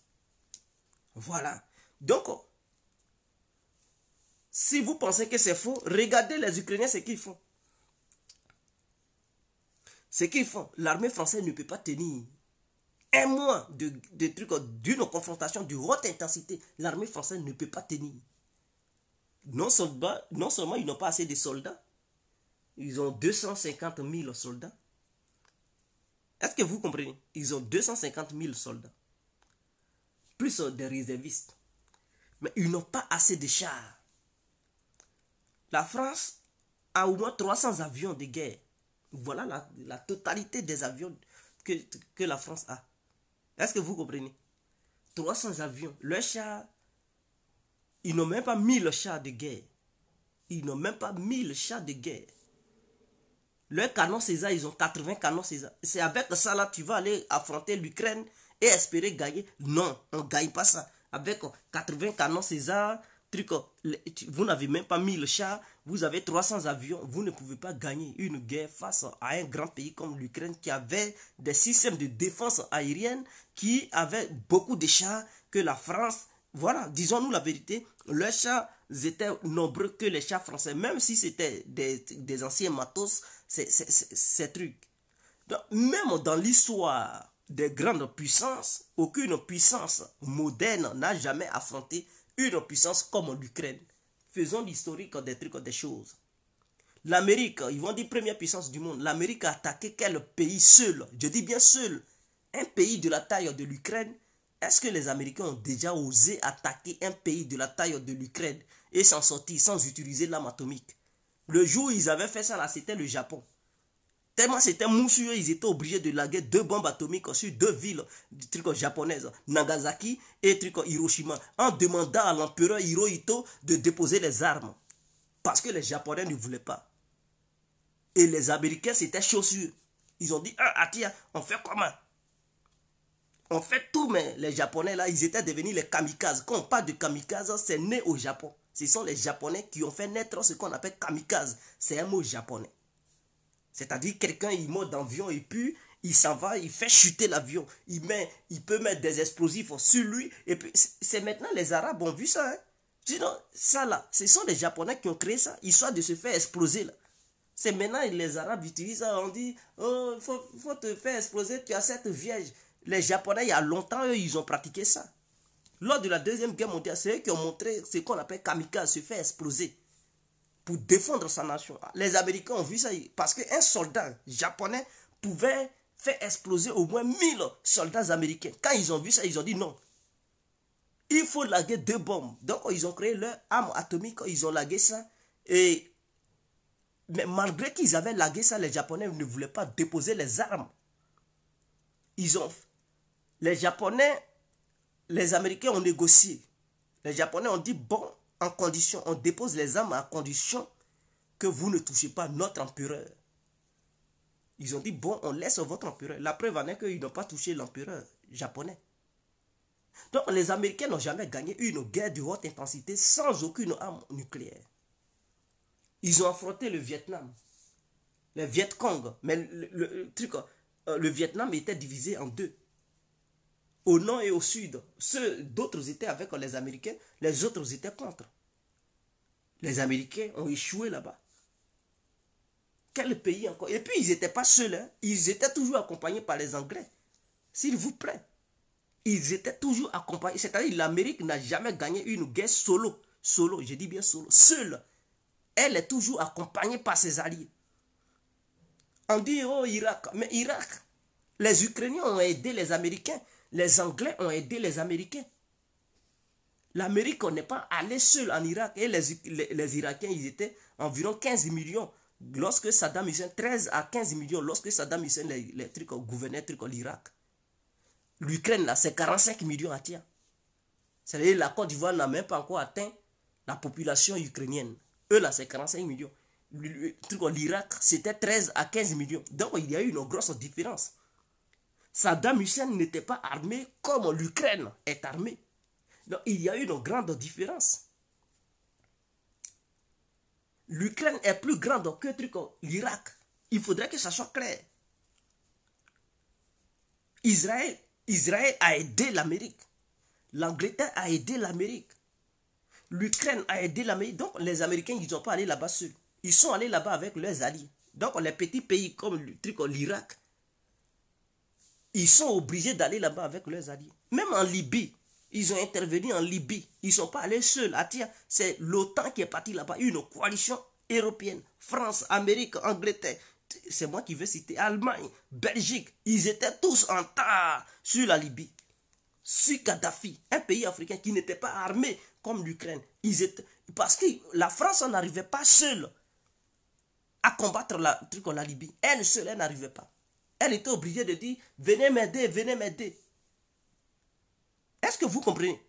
Voilà. Donc, si vous pensez que c'est faux, regardez les Ukrainiens ce qu'ils font. Ce qu'ils font, l'armée française ne peut pas tenir un mois d'une confrontation de haute intensité. L'armée française ne peut pas tenir. Non seulement ils n'ont pas assez de soldats, ils ont 250 000 soldats. Est-ce que vous comprenez? Ils ont 250 000 soldats. Plus des réservistes. Mais ils n'ont pas assez de chars. La France a au moins 300 avions de guerre. Voilà la totalité des avions que la France a. Est-ce que vous comprenez? 300 avions. Leurs chars, ils n'ont même pas 1000 chars de guerre. Ils n'ont même pas 1000 chars de guerre. Leurs canons César, ils ont 80 canons César. C'est avec ça là, tu vas aller affronter l'Ukraine et espérer gagner. Non, on ne gagne pas ça. Avec 80 canons César, vous n'avez même pas 1000 chars, vous avez 300 avions, vous ne pouvez pas gagner une guerre face à un grand pays comme l'Ukraine qui avait des systèmes de défense aérienne, qui avait beaucoup de chars que la France. Voilà, disons-nous la vérité, leurs chars étaient nombreux que les chars français, même si c'était des anciens matos, ces trucs. Donc, même dans l'histoire des grandes puissances, aucune puissance moderne n'a jamais affronté une puissance comme l'Ukraine. Faisons l'historique des trucs, des choses. L'Amérique, ils vont dire première puissance du monde. L'Amérique a attaqué quel pays seul? Je dis bien seul. Un pays de la taille de l'Ukraine. Est-ce que les Américains ont déjà osé attaquer un pays de la taille de l'Ukraine et s'en sortir sans utiliser l'arme atomique? Le jour où ils avaient fait ça, là, c'était le Japon. Tellement c'était mousseux, ils étaient obligés de larguer 2 bombes atomiques sur 2 villes japonaises, Nagasaki et Hiroshima, en demandant à l'empereur Hirohito de déposer les armes. Parce que les Japonais ne voulaient pas. Et les Américains, c'était chaud sur eux. Ils ont dit, ah tiens, on fait comment? On fait tout, mais les Japonais, là, ils étaient devenus les kamikazes. Quand on parle de kamikazes, c'est né au Japon. Ce sont les Japonais qui ont fait naître ce qu'on appelle kamikaze. C'est un mot japonais. C'est-à-dire quelqu'un, il monte dans l'avion et puis il s'en va, il fait chuter l'avion. Il peut mettre des explosifs sur lui. Et puis, c'est maintenant les Arabes ont vu ça. Hein? Sinon, ça là, ce sont les Japonais qui ont créé ça, histoire de se faire exploser là. C'est maintenant les Arabes utilisent ça, on dit, oh, faut te faire exploser, tu as cette vierge. Les Japonais, il y a longtemps, eux, ils ont pratiqué ça. Lors de la Deuxième Guerre mondiale, c'est eux qui ont montré ce qu'on appelle kamikaze, se faire exploser. pour défendre sa nation. Les Américains ont vu ça parce qu'un soldat japonais pouvait faire exploser au moins 1000 soldats américains. Quand ils ont vu ça, ils ont dit non. Il faut laguer 2 bombes. Donc, ils ont créé leur arme atomique, ils ont lagué ça. Mais malgré qu'ils avaient lagué ça, les Japonais ne voulaient pas déposer les armes. Les Japonais, les Américains ont négocié. Les Japonais ont dit, bon, en condition, on dépose les armes à condition que vous ne touchez pas notre empereur. Ils ont dit, bon, on laisse votre empereur. La preuve en est qu'ils n'ont pas touché l'empereur japonais. Donc, les Américains n'ont jamais gagné une guerre de haute intensité sans aucune arme nucléaire. Ils ont affronté le Vietnam, les Viet Cong, mais le Vietnam était divisé en 2. Au nord et au sud. D'autres étaient avec les Américains, les autres étaient contre. Les Américains ont échoué là-bas. Quel pays encore? Et puis, ils n'étaient pas seuls. Hein. Ils étaient toujours accompagnés par les Anglais. S'il vous plaît. Ils étaient toujours accompagnés. C'est-à-dire l'Amérique n'a jamais gagné une guerre solo. Solo, je dis bien solo. Seule. Elle est toujours accompagnée par ses alliés. On dit, oh, Irak. Mais Irak, les Ukrainiens ont aidé les Américains. Les Anglais ont aidé les Américains. L'Amérique n'est pas allée seule en Irak. Et les Irakiens, ils étaient environ 15 millions. Lorsque Saddam Hussein, 13 à 15 millions, lorsque Saddam Hussein gouvernait l'Irak. L'Ukraine, là, c'est 45 millions à tiers. C'est-à-dire la Côte d'Ivoire n'a même pas encore atteint la population ukrainienne. Eux, là, c'est 45 millions. L'Irak, c'était 13 à 15 millions. Donc, il y a eu une grosse différence. Saddam Hussein n'était pas armé comme l'Ukraine est armée. Donc, il y a eu une grande différence. L'Ukraine est plus grande que l'Irak. Il faudrait que ça soit clair. Israël a aidé l'Amérique. L'Angleterre a aidé l'Amérique. L'Ukraine a aidé l'Amérique. Donc, les Américains, ils ne sont pas allés là-bas seuls. Ils sont allés là-bas avec leurs alliés. Donc, les petits pays comme l'Irak, ils sont obligés d'aller là-bas avec leurs alliés. Même en Libye, ils ont intervenu en Libye. Ils ne sont pas allés seuls. C'est l'OTAN qui est parti là-bas. Une coalition européenne. France, Amérique, Angleterre. C'est moi qui veux citer. Allemagne, Belgique. Ils étaient tous en tas sur la Libye. Sur Kadhafi. Un pays africain qui n'était pas armé comme l'Ukraine. Parce que la France n'arrivait pas seule à combattre la Libye. Elle seule, elle n'arrivait pas. Elle était obligée de dire, venez m'aider, venez m'aider. Est-ce que vous comprenez?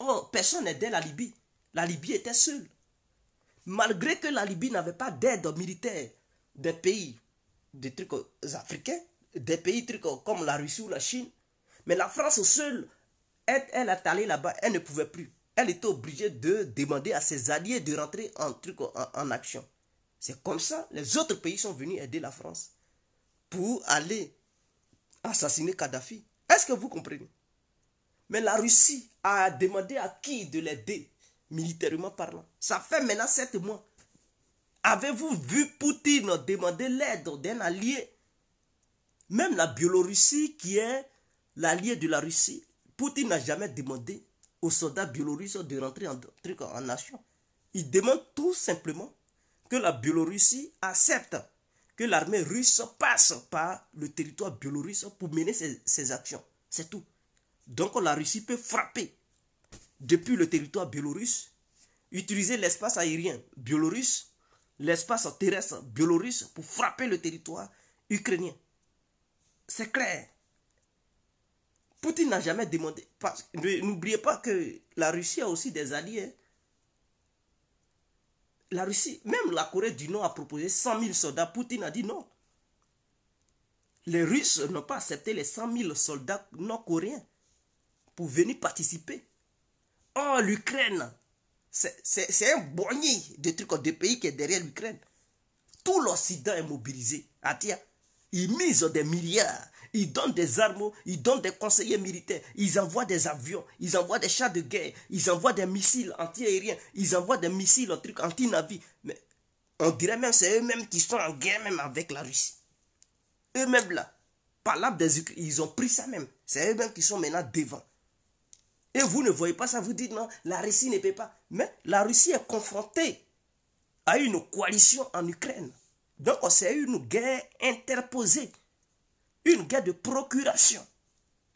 Oh, personne n'aidait la Libye. La Libye était seule. Malgré que la Libye n'avait pas d'aide militaire des pays africains, des pays comme la Russie ou la Chine, mais la France seule, elle est allée là-bas, elle ne pouvait plus. Elle était obligée de demander à ses alliés de rentrer en action. C'est comme ça, les autres pays sont venus aider la France pour aller assassiner Kadhafi. Est-ce que vous comprenez? Mais la Russie a demandé à qui de l'aider, militairement parlant? Ça fait maintenant 7 mois. Avez-vous vu Poutine demander l'aide d'un allié? Même la Biélorussie, qui est l'allié de la Russie, Poutine n'a jamais demandé aux soldats biélorusses de rentrer en nation. Il demande tout simplement que la Biélorussie accepte que l'armée russe passe par le territoire biélorusse pour mener ses actions. C'est tout. Donc la Russie peut frapper depuis le territoire biélorusse, utiliser l'espace aérien biélorusse, l'espace terrestre biélorusse pour frapper le territoire ukrainien. C'est clair. Poutine n'a jamais demandé. N'oubliez pas que la Russie a aussi des alliés. La Russie, même la Corée du Nord a proposé 100 000 soldats. Poutine a dit non. Les Russes n'ont pas accepté les 100 000 soldats nord-coréens pour venir participer. Oh, l'Ukraine, c'est un boigné de pays qui est derrière l'Ukraine. Tout l'Occident est mobilisé. Ils misent des milliards. Ils donnent des armes, ils donnent des conseillers militaires, ils envoient des avions, ils envoient des chars de guerre, ils envoient des missiles anti-aériens, ils envoient des missiles anti-navires. Mais on dirait même que c'est eux-mêmes qui sont en guerre même avec la Russie. Eux-mêmes là, par l'âme des Ukrainiens, ils ont pris ça même. C'est eux-mêmes qui sont maintenant devant. Et vous ne voyez pas ça, vous dites non, la Russie ne peut pas. Mais la Russie est confrontée a une coalition en Ukraine. Donc c'est une guerre interposée, une guerre de procuration.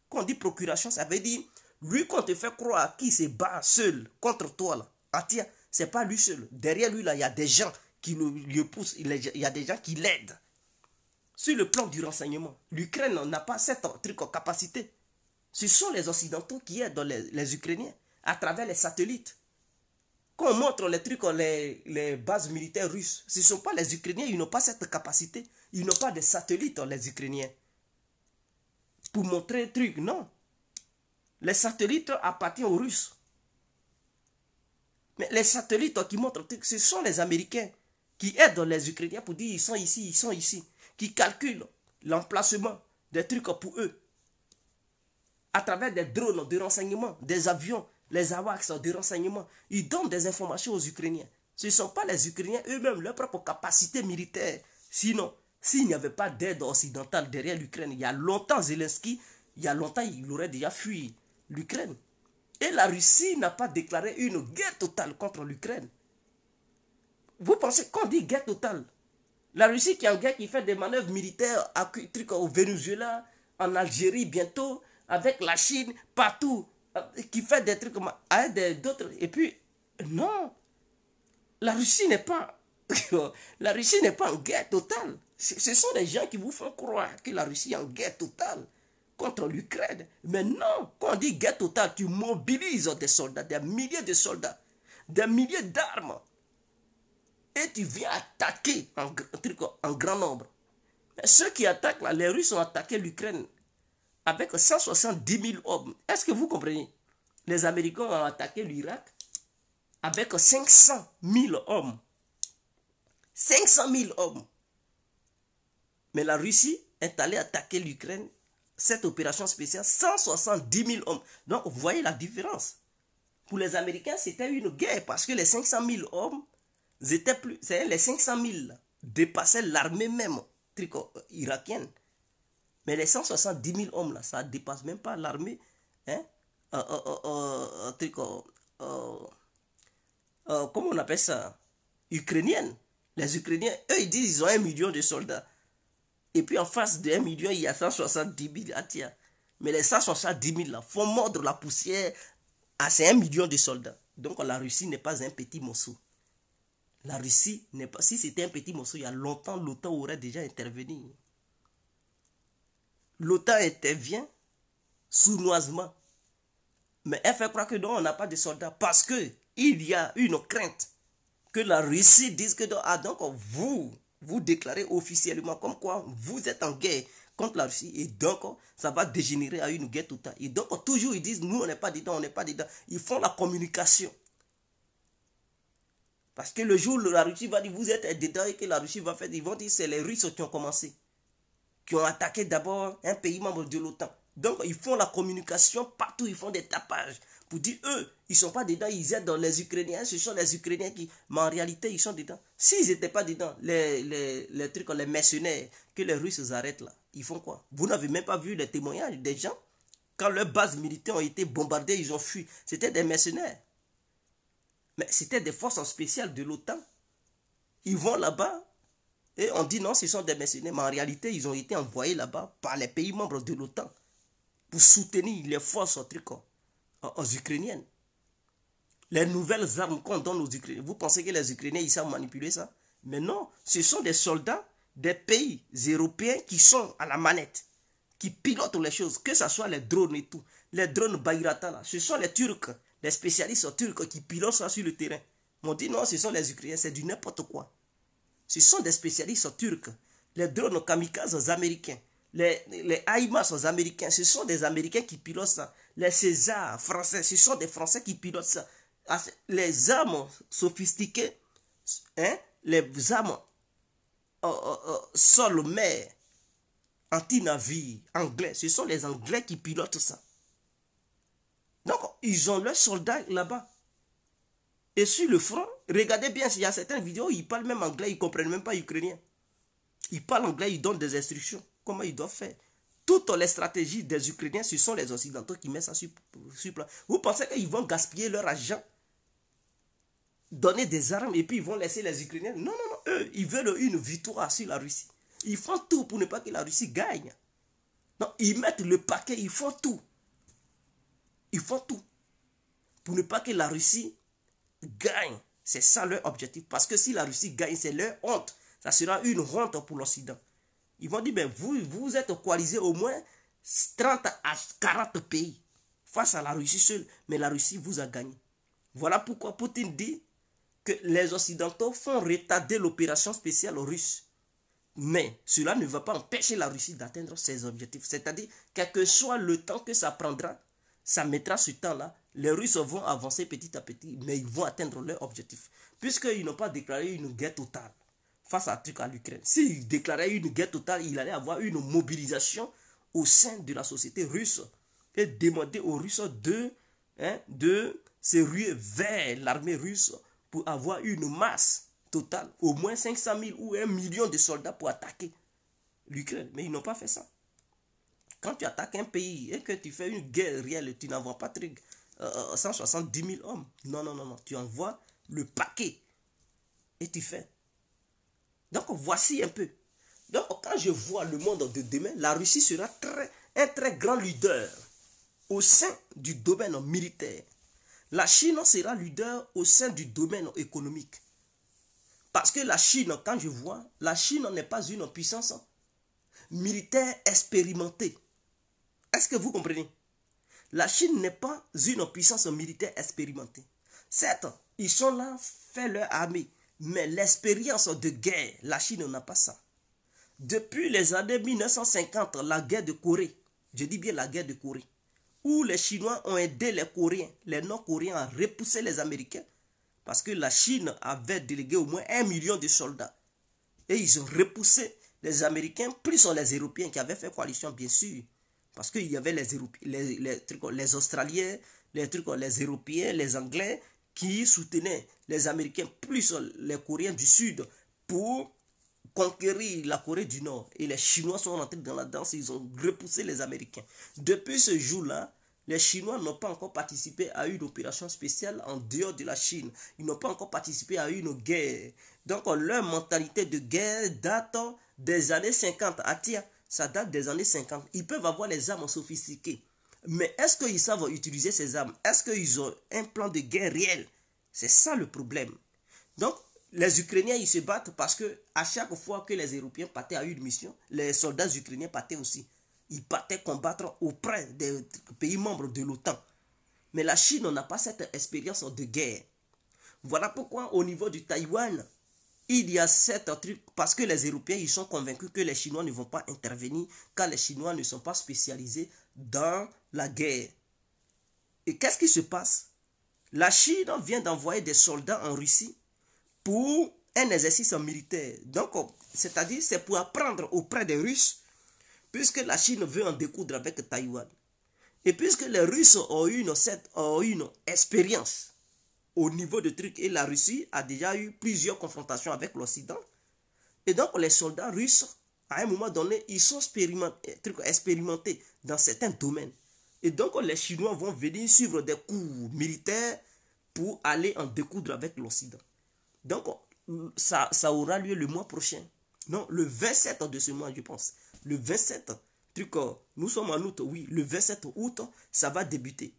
Quand on dit procuration, ça veut dire, lui qu'on te fait croire qu'il se bat seul contre toi, là. Ah tiens, c'est pas lui seul. Derrière lui, là, il y a des gens qui le poussent, il y a des gens qui l'aident. Sur le plan du renseignement, l'Ukraine n'a pas cette capacité. Ce sont les Occidentaux qui aident les Ukrainiens à travers les satellites. Quand on montre les trucs, les bases militaires russes, ce ne sont pas les Ukrainiens, ils n'ont pas cette capacité. Ils n'ont pas de satellites, les Ukrainiens. Pour montrer un truc, non. Les satellites appartiennent aux Russes. Mais les satellites qui montrent, ce sont les Américains qui aident les Ukrainiens pour dire ils sont ici, ils sont ici. Qui calculent l'emplacement des trucs pour eux. À travers des drones de renseignement, des avions, les AWACS de renseignement. Ils donnent des informations aux Ukrainiens. Ce ne sont pas les Ukrainiens eux-mêmes, leur propre capacité militaire. Sinon, s'il n'y avait pas d'aide occidentale derrière l'Ukraine, il y a longtemps, Zelensky, il y a longtemps, il aurait déjà fui l'Ukraine. Et la Russie n'a pas déclaré une guerre totale contre l'Ukraine. Vous pensez qu'on dit guerre totale? La Russie qui est en guerre, qui fait des manœuvres militaires au Venezuela, en Algérie bientôt, avec la Chine, partout, qui fait des trucs avec d'autres. Et puis, non, la Russie n'est pas la Russie n'est pas en guerre totale. Ce sont des gens qui vous font croire que la Russie est en guerre totale contre l'Ukraine. Mais non, quand on dit guerre totale, tu mobilises des soldats, des milliers de soldats, des milliers d'armes. Et tu viens attaquer en grand nombre. Mais ceux qui attaquent, là, les Russes ont attaqué l'Ukraine avec 170 000 hommes. Est-ce que vous comprenez? Les Américains ont attaqué l'Irak avec 500 000 hommes. 500 000 hommes. Mais la Russie est allée attaquer l'Ukraine, cette opération spéciale, 170 000 hommes. Donc, vous voyez la différence. Pour les Américains, c'était une guerre parce que les 500 000 hommes, les 500 000 dépassaient l'armée même irakienne. Mais les 170 000 hommes, là, ça ne dépasse même pas l'armée comment on appelle ça, ukrainienne. Les Ukrainiens, eux, ils disent qu'ils ont 1 million de soldats. Et puis en face de 1 million, il y a 170 000. Ah, tiens. Mais les 170 000 là font mordre la poussière à ces 1 million de soldats. Donc la Russie n'est pas un petit morceau. La Russie n'est pas. Si c'était un petit morceau, il y a longtemps, l'OTAN aurait déjà intervenu. L'OTAN intervient sournoisement. Mais elle fait croire que non, on n'a pas de soldats. Parce qu'il y a une crainte que la Russie dise que donc vous déclarez officiellement comme quoi vous êtes en guerre contre la Russie. Et donc, ça va dégénérer à une guerre totale. Et donc, toujours ils disent, nous, on n'est pas dedans, on n'est pas dedans. Ils font la communication. Parce que le jour où la Russie va dire, vous êtes dedans et que la Russie va faire, ils vont dire, c'est les Russes qui ont commencé. Qui ont attaqué d'abord un pays membre de l'OTAN. Donc, ils font la communication partout, ils font des tapages. Pour dire, eux, ils ne sont pas dedans, ils aident dans les Ukrainiens. Ce sont les Ukrainiens qui... Mais en réalité, ils sont dedans. S'ils n'étaient pas dedans, les trucs, les mercenaires que les Russes arrêtent là, ils font quoi? Vous n'avez même pas vu les témoignages des gens? Quand leurs bases militaires ont été bombardées, ils ont fui. C'était des mercenaires. Mais c'était des forces spéciales de l'OTAN. Ils vont là-bas et on dit non, ce sont des mercenaires. Mais en réalité, ils ont été envoyés là-bas par les pays membres de l'OTAN pour soutenir les forces aux Ukrainiennes. Les nouvelles armes qu'on donne aux Ukrainiens. Vous pensez que les Ukrainiens, ils savent manipuler ça? Mais non, ce sont des soldats des pays européens qui sont à la manette, qui pilotent les choses, que ce soit les drones et tout. Les drones Bayraktar, là, ce sont les Turcs, les spécialistes turcs qui pilotent ça sur le terrain. On dit non, ce sont les Ukrainiens, c'est du n'importe quoi. Ce sont des spécialistes turcs. Les drones kamikazes américains, les HIMARS américains, ce sont des Américains qui pilotent ça. Les Césars français, ce sont des Français qui pilotent ça. Les armes sophistiquées, les armes sol-mer, anti-navire, anglais, ce sont les Anglais qui pilotent ça. Donc, ils ont leurs soldats là-bas. Et sur le front, regardez bien, il y a certaines vidéos, ils parlent même anglais, ils ne comprennent même pas ukrainien. Ils parlent anglais, ils donnent des instructions, comment ils doivent faire. Toutes les stratégies des Ukrainiens, ce sont les Occidentaux qui mettent ça sur place. Vous pensez qu'ils vont gaspiller leur argent donner des armes et puis ils vont laisser les Ukrainiens. Non, non, non. Eux, ils veulent une victoire sur la Russie. Ils font tout pour ne pas que la Russie gagne. Non, ils mettent le paquet, ils font tout. Ils font tout pour ne pas que la Russie gagne. C'est ça leur objectif. Parce que si la Russie gagne, c'est leur honte. Ça sera une honte pour l'Occident. Ils vont dire, ben vous êtes coalisés au moins 30 à 40 pays face à la Russie seule. Mais la Russie vous a gagné. Voilà pourquoi Poutine dit que les Occidentaux font retarder l'opération spéciale russe. Mais cela ne va pas empêcher la Russie d'atteindre ses objectifs. C'est-à-dire, quel que soit le temps que ça prendra, ça mettra ce temps-là. Les Russes vont avancer petit à petit, mais ils vont atteindre leur objectif. Puisqu'ils n'ont pas déclaré une guerre totale face à l'Ukraine. S'ils déclaraient une guerre totale, il allait avoir une mobilisation au sein de la société russe et demander aux Russes de se ruer vers l'armée russe pour avoir une masse totale, au moins 500 000 ou 1 million de soldats pour attaquer l'Ukraine. Mais ils n'ont pas fait ça. Quand tu attaques un pays et que tu fais une guerre réelle, tu n'envoies pas 170 000 hommes. Non, non, non, non. Tu envoies le paquet et tu fais. Donc, voici un peu. Donc, quand je vois le monde de demain, la Russie sera un très grand leader au sein du domaine militaire. La Chine sera leader au sein du domaine économique. Parce que la Chine, quand je vois, la Chine n'est pas une puissance militaire expérimentée. Est-ce que vous comprenez? La Chine n'est pas une puissance militaire expérimentée. Certes, ils sont là, font leur armée. Mais l'expérience de guerre, la Chine n'a pas ça. Depuis les années 1950, la guerre de Corée, je dis bien la guerre de Corée, où les Chinois ont aidé les Coréens, les Nord-Coréens à repousser les Américains, parce que la Chine avait délégué au moins 1 million de soldats. Et ils ont repoussé les Américains, plus les Européens qui avaient fait coalition, bien sûr. Parce qu'il y avait les Australiens, les Européens, les Anglais, qui soutenaient les Américains plus les Coréens du Sud pour conquérir la Corée du Nord. Et les Chinois sont rentrés dans la danse, ils ont repoussé les Américains. Depuis ce jour-là, les Chinois n'ont pas encore participé à une opération spéciale en dehors de la Chine. Ils n'ont pas encore participé à une guerre. Donc leur mentalité de guerre date des années 50. Ça date des années 50. Ils peuvent avoir les armes sophistiquées. Mais est-ce qu'ils savent utiliser ces armes? Est-ce qu'ils ont un plan de guerre réel? C'est ça le problème. Donc, les Ukrainiens, ils se battent parce que à chaque fois que les Européens partaient à une mission, les soldats ukrainiens partaient aussi. Ils partaient combattre auprès des pays membres de l'OTAN. Mais la Chine n'a pas cette expérience de guerre. Voilà pourquoi au niveau du Taïwan, il y a cet truc, parce que les Européens, ils sont convaincus que les Chinois ne vont pas intervenir, car les Chinois ne sont pas spécialisés dans la guerre. Et qu'est-ce qui se passe? La Chine vient d'envoyer des soldats en Russie pour un exercice militaire. Donc, c'est-à-dire, c'est pour apprendre auprès des Russes, puisque la Chine veut en découdre avec Taïwan. Et puisque les Russes ont une expérience au niveau de trucs, et la Russie a déjà eu plusieurs confrontations avec l'Occident, et donc les soldats russes, à un moment donné, ils sont expérimentés dans certains domaines. Et donc les Chinois vont venir suivre des cours militaires pour aller en découdre avec l'Occident. Donc ça aura lieu le mois prochain. Non, le 27 de ce mois, je pense. Le 27, nous sommes en août, oui, le 27 août, ça va débuter.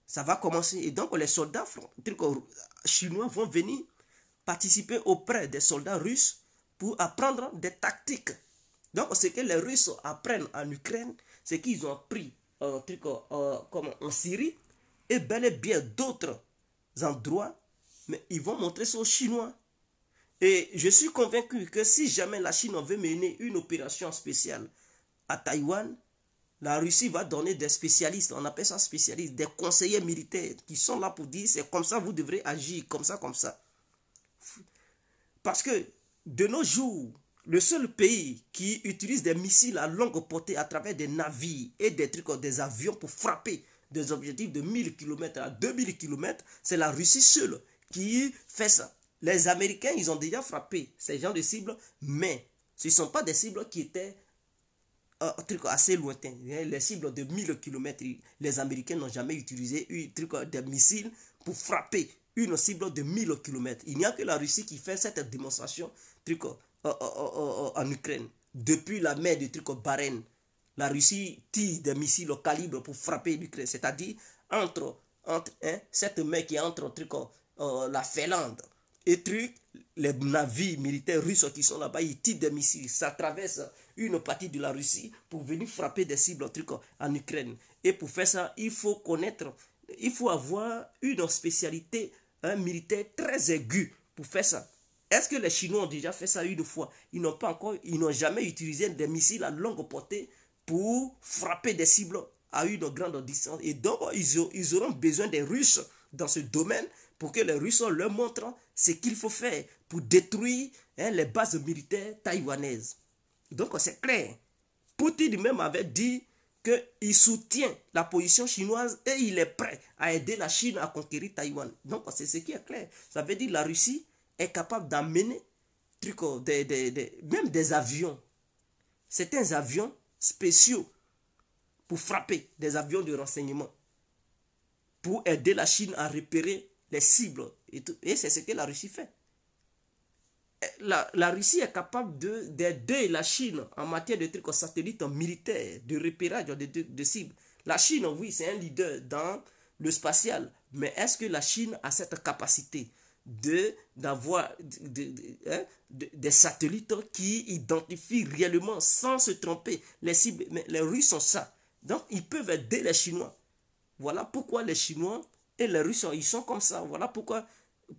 Ça va commencer. Et donc les soldats chinois vont venir participer auprès des soldats russes pour apprendre des tactiques. Donc ce que les Russes apprennent en Ukraine, c'est qu'ils ont appris en Syrie et bel et bien d'autres endroits, mais ils vont montrer ça aux Chinois. Et je suis convaincu que si jamais la Chine veut mener une opération spéciale à Taïwan, la Russie va donner des spécialistes, on appelle ça spécialistes, des conseillers militaires qui sont là pour dire c'est comme ça vous devrez agir, comme ça, comme ça. Parce que de nos jours, le seul pays qui utilise des missiles à longue portée à travers des navires et des avions pour frapper des objectifs de 1000 km à 2000 km, c'est la Russie seule qui fait ça. Les Américains, ils ont déjà frappé ces genres de cibles, mais ce ne sont pas des cibles qui étaient assez lointains. Les cibles de 1000 km, les Américains n'ont jamais utilisé des missiles pour frapper une cible de 1000 km. Il n'y a que la Russie qui fait cette démonstration en Ukraine. Depuis la mer du Barents, la Russie tire des missiles au calibre pour frapper l'Ukraine. C'est-à-dire entre cette mer qui est entre la Finlande et les navires militaires russes qui sont là-bas, ils tirent des missiles. Ça traverse une partie de la Russie pour venir frapper des cibles en Ukraine. Et pour faire ça, il faut connaître, il faut avoir une spécialité militaire très aiguë pour faire ça. Est-ce que les Chinois ont déjà fait ça une fois? Ils n'ont jamais utilisé des missiles à longue portée pour frapper des cibles à une grande distance. Et donc, ils auront besoin des Russes dans ce domaine pour que les Russes leur montrent ce qu'il faut faire pour détruire les bases militaires taïwanaises. Donc, c'est clair. Poutine même avait dit qu'il soutient la position chinoise et il est prêt à aider la Chine à conquérir Taïwan. Donc, c'est ce qui est clair. Ça veut dire que la Russie est capable d'amener même des avions, certains avions spéciaux pour frapper, des avions de renseignement, pour aider la Chine à repérer les cibles. Et c'est ce que la Russie fait. La Russie est capable d'aider la Chine en matière de satellites militaires, de repérage de cibles. La Chine, oui, c'est un leader dans le spatial. Mais est-ce que la Chine a cette capacité d'avoir des satellites qui identifient réellement, sans se tromper, les cibles? Mais les Russes ont ça. Donc, ils peuvent aider les Chinois. Voilà pourquoi les Chinois et les Russes, ils sont comme ça. Voilà pourquoi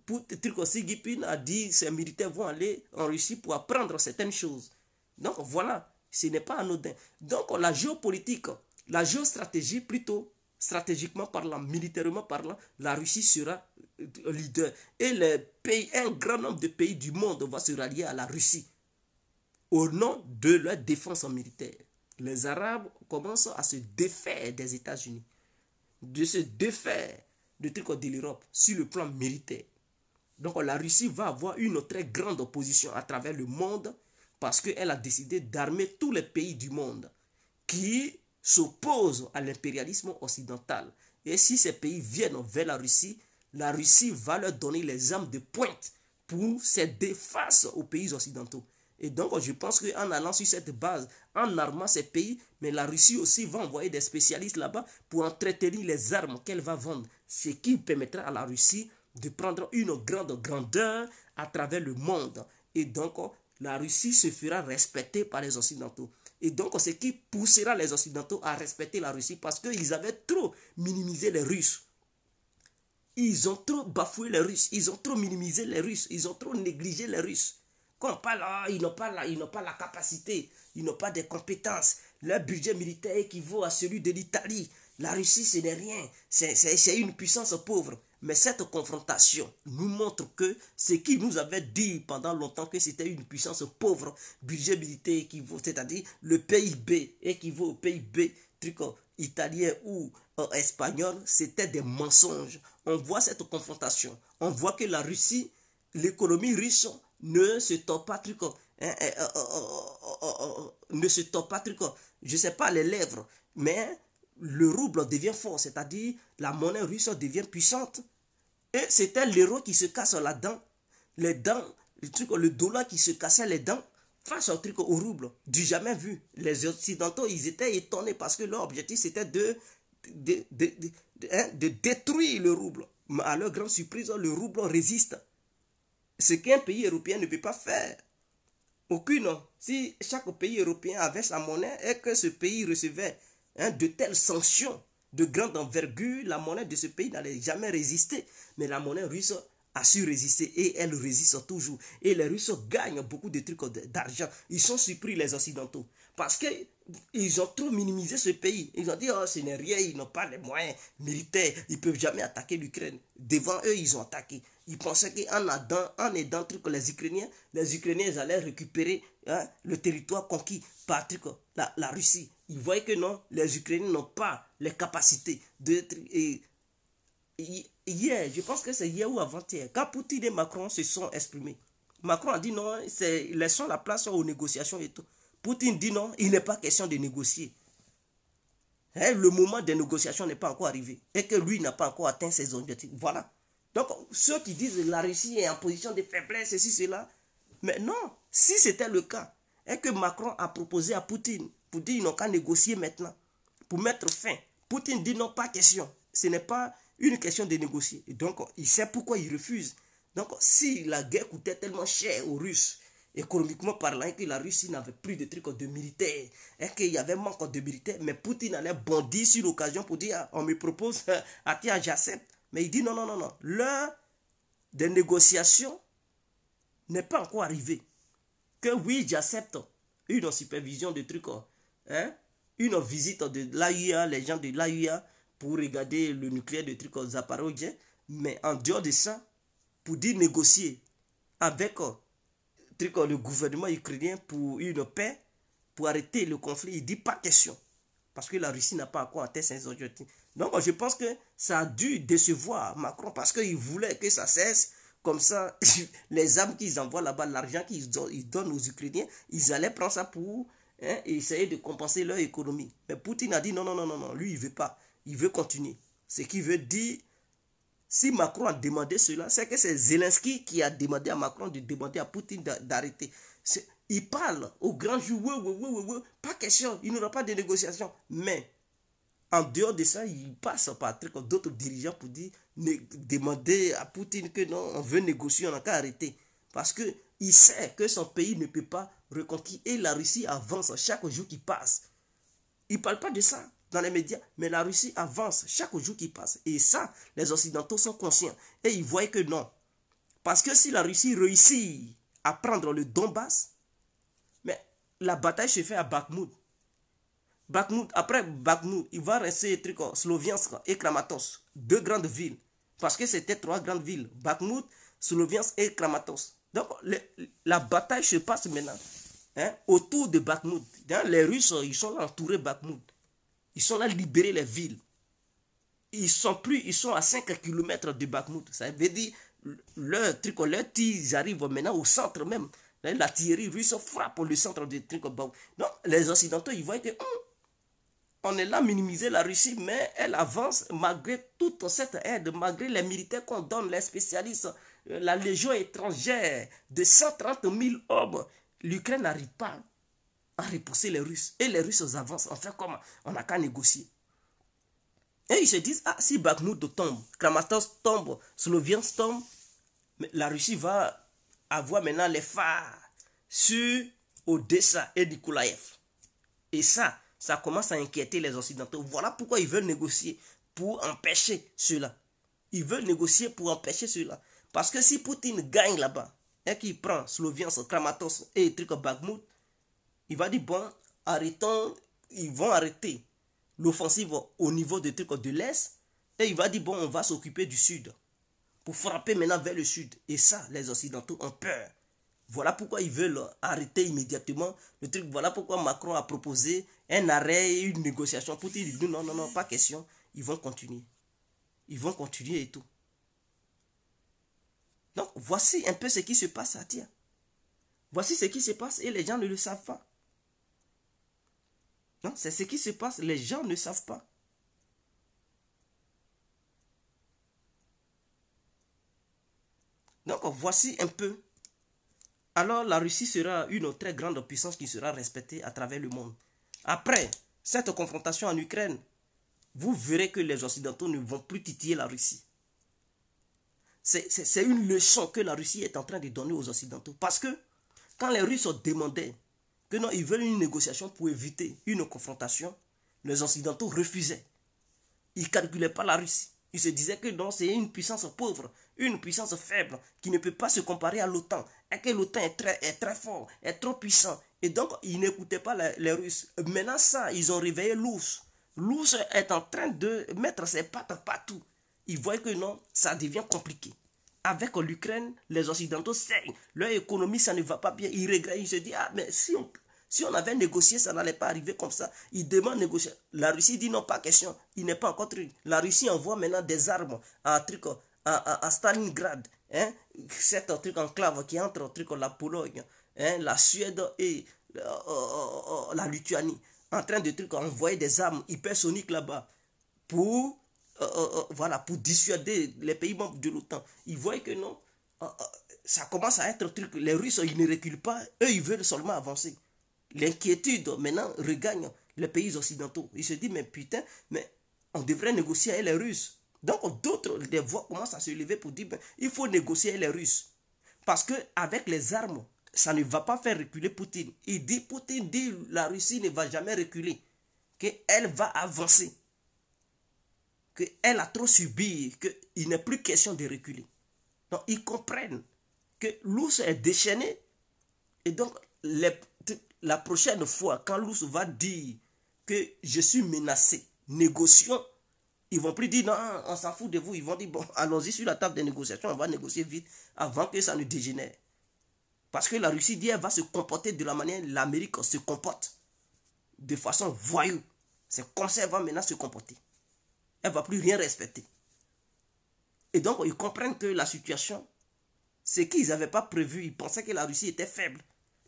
Xi Jinping a dit que ses militaires vont aller en Russie pour apprendre certaines choses. Donc voilà, ce n'est pas anodin. Donc la géopolitique, la géostratégie plutôt, stratégiquement parlant, militairement parlant, la Russie sera leader. Et les pays, un grand nombre de pays du monde va se rallier à la Russie au nom de leur défense militaire. Les Arabes commencent à se défaire des États-Unis, de se défaire de l'Europe sur le plan militaire. Donc la Russie va avoir une très grande opposition à travers le monde parce qu'elle a décidé d'armer tous les pays du monde qui s'opposent à l'impérialisme occidental. Et si ces pays viennent vers la Russie va leur donner les armes de pointe pour s'aider face aux pays occidentaux. Et donc je pense qu'en allant sur cette base, en armant ces pays, mais la Russie aussi va envoyer des spécialistes là-bas pour entretenir les armes qu'elle va vendre. Ce qui permettra à la Russie de prendre une grande grandeur à travers le monde. Et donc, la Russie se fera respecter par les Occidentaux. Et donc, ce qui poussera les Occidentaux à respecter la Russie parce qu'ils avaient trop minimisé les Russes. Ils ont trop bafoué les Russes. Ils ont trop minimisé les Russes. Ils ont trop négligé les Russes. Quand on parle, ils n'ont pas la capacité. Ils n'ont pas de compétences. Leur budget militaire équivaut à celui de l'Italie. La Russie, ce n'est rien. C'est une puissance pauvre. Mais cette confrontation nous montre que ce qui nous avait dit pendant longtemps que c'était une puissance pauvre, budget militaire équivaut, c'est-à-dire le PIB équivaut au PIB italien ou espagnol, c'était des mensonges. On voit cette confrontation. On voit que la Russie, l'économie russe ne se tord pas ne se tord pas je sais pas les lèvres, mais le rouble devient fort, c'est-à-dire la monnaie russe devient puissante. Et c'était l'euro qui se casse la dent, les dents, le dollar qui se cassait les dents face au rouble, du jamais vu. Les Occidentaux, ils étaient étonnés parce que leur objectif c'était de détruire le rouble. Mais à leur grande surprise, le rouble résiste. Ce qu'un pays européen ne peut pas faire. Aucune. Si chaque pays européen avait sa monnaie et que ce pays recevait de telles sanctions de grande envergure, la monnaie de ce pays n'allait jamais résister. Mais la monnaie russe a su résister et elle résiste toujours. Et les Russes gagnent beaucoup de trucs d'argent. Ils sont surpris, les Occidentaux, parce qu'ils ont trop minimisé ce pays. Ils ont dit, oh, ce n'est rien, ils n'ont pas les moyens militaires, ils ne peuvent jamais attaquer l'Ukraine. Devant eux, ils ont attaqué. Ils pensaient qu'en aidant les Ukrainiens allaient récupérer le territoire conquis par la Russie. Ils voyaient que non, les Ukrainiens n'ont pas les capacités d'être... Hier, je pense que c'est hier ou avant-hier, quand Poutine et Macron se sont exprimés, Macron a dit non, laissons la place aux négociations et tout. Poutine dit non, il n'est pas question de négocier. Le moment des négociations n'est pas encore arrivé et que lui n'a pas encore atteint ses objectifs. Voilà. Donc, ceux qui disent que la Russie est en position de faiblesse, ceci, cela. Mais non, si c'était le cas, et que Macron a proposé à Poutine, pour dire qu'ils n'ont qu'à négocier maintenant, pour mettre fin. Poutine dit non, pas question. Ce n'est pas une question de négocier. Et donc, il sait pourquoi il refuse. Donc, si la guerre coûtait tellement cher aux Russes, économiquement parlant, et que la Russie n'avait plus de trucs de militaires, et qu'il y avait manque de militaires, mais Poutine allait bondir sur l'occasion pour dire, ah, on me propose, ah tiens, j'accepte. Mais il dit non, non, non, non. L'heure des négociations n'est pas encore arrivée. Que oui, j'accepte une supervision de trucs, hein, une visite de l'AIA, les gens de l'AIA, pour regarder le nucléaire de trucs Zaporozhye, mais en dehors de ça, pour dire négocier avec le gouvernement ukrainien pour une paix, pour arrêter le conflit, il dit pas question. Parce que la Russie n'a pas encore atteint ses objectifs. Donc je pense que ça a dû décevoir Macron parce qu'il voulait que ça cesse. Comme ça, les armes qu'ils envoient là-bas, l'argent qu'ils donnent aux Ukrainiens, ils allaient prendre ça pour essayer de compenser leur économie. Mais Poutine a dit non, non, non, non, non, lui il ne veut pas. Il veut continuer. Ce qui veut dire, si Macron a demandé cela, c'est que c'est Zelensky qui a demandé à Macron de demander à Poutine d'arrêter. Il parle au grand jour, pas question, il n'y aura pas de négociation. Mais en dehors de ça, il passe par d'autres dirigeants pour dire, demander à Poutine que non, on veut négocier, on n'a qu'à arrêter. Parce qu'il sait que son pays ne peut pas reconquérir. Et la Russie avance chaque jour qui passe. Il ne parle pas de ça dans les médias, mais la Russie avance chaque jour qui passe. Et ça, les Occidentaux sont conscients. Et ils voient que non. Parce que si la Russie réussit à prendre le Donbass, mais la bataille se fait à Bakhmout. Après Bakhmout, il va rester Sloviansk et Kramatorsk, deux grandes villes. Parce que c'était trois grandes villes, Bakhmout, Sloviansk et Kramatorsk. Donc la bataille se passe maintenant autour de Bakhmout. Les Russes, ils sont là entourés Bakhmout. Ils sont là libérer les villes. Ils sont à 5 km de Bakhmout. Ça veut dire leur tir, ils arrivent maintenant au centre même. L'artillerie russe frappe le centre du truc. Donc les Occidentaux, ils voient que on est là à minimiser la Russie, mais elle avance malgré toute cette aide, malgré les militaires qu'on donne, les spécialistes, la légion étrangère de 130 000 hommes. L'Ukraine n'arrive pas à repousser les Russes. Et les Russes avancent. On fait comment? On n'a qu'à négocier. Et ils se disent, ah, si Bakhmout tombe, Kramatorsk tombe, Sloviansk tombe, la Russie va avoir maintenant les phares sur Odessa et Nikolaev. Et ça commence à inquiéter les Occidentaux. Voilà pourquoi ils veulent négocier pour empêcher cela. Ils veulent négocier pour empêcher cela. Parce que si Poutine gagne là-bas, et qu'il prend Sloviansk, Kramatorsk et Bakhmout, il va dire, bon, arrêtons, ils vont arrêter l'offensive au niveau de l'Est, et il va dire, bon, on va s'occuper du Sud, pour frapper maintenant vers le Sud. Et ça, les Occidentaux ont peur. Voilà pourquoi ils veulent arrêter immédiatement le truc. Voilà pourquoi Macron a proposé un arrêt et une négociation. Poutine dit non, non, non, pas question. Ils vont continuer. Ils vont continuer et tout. Donc, voici un peu ce qui se passe à Tia. Voici ce qui se passe et les gens ne le savent pas. Non, c'est ce qui se passe, les gens ne savent pas. Donc, voici un peu. Alors, la Russie sera une très grande puissance qui sera respectée à travers le monde. Après cette confrontation en Ukraine, vous verrez que les Occidentaux ne vont plus titiller la Russie. C'est une leçon que la Russie est en train de donner aux Occidentaux. Parce que quand les Russes demandaient que non, ils veulent une négociation pour éviter une confrontation, les Occidentaux refusaient. Ils ne calculaient pas la Russie. Ils se disaient que non, c'est une puissance pauvre, une puissance faible, qui ne peut pas se comparer à l'OTAN. Et que l'OTAN est très fort, est trop puissant. Et donc, ils n'écoutaient pas les Russes. Maintenant, ça, ils ont réveillé l'ours. L'ours est en train de mettre ses pattes partout. Ils voient que non, ça devient compliqué. Avec l'Ukraine, les Occidentaux saignent. Leur économie, ça ne va pas bien. Ils regrettent, ils se disent, ah, mais si on avait négocié, ça n'allait pas arriver comme ça. Ils demandent négocier. La Russie dit non, pas question. Il n'est pas encore truc. La Russie envoie maintenant des armes à Stalingrad. C'est un truc enclave qui est entre la Pologne, la Suède et la Lituanie. En train de envoyer des armes hypersoniques là-bas pour voilà, pour dissuader les pays membres de l'OTAN. Ils voient que non, ça commence à être un truc. Les Russes, ils ne reculent pas. Eux, ils veulent seulement avancer. L'inquiétude, maintenant, regagne les pays occidentaux. Ils se disent, mais putain, mais on devrait négocier avec les Russes. Donc, d'autres, des voix commencent à se lever pour dire, ben, il faut négocier avec les Russes. Parce qu'avec les armes, ça ne va pas faire reculer Poutine. Poutine dit, la Russie ne va jamais reculer. Qu'elle va avancer. Qu'elle a trop subi, qu'il n'est plus question de reculer. Donc, ils comprennent que l'ours est déchaîné. Et donc, la prochaine fois, quand l'ours va dire que je suis menacé, négocions, ils ne vont plus dire non, on s'en fout de vous. Ils vont dire bon, allons-y sur la table des négociations, on va négocier vite avant que ça ne dégénère. Parce que la Russie dit elle va se comporter de la manière dont l'Amérique se comporte. De façon voyou. C'est comme ça qu'elle va maintenant se comporter. Elle ne va plus rien respecter. Et donc, ils comprennent que la situation, c'est qu'ils n'avaient pas prévu. Ils pensaient que la Russie était faible.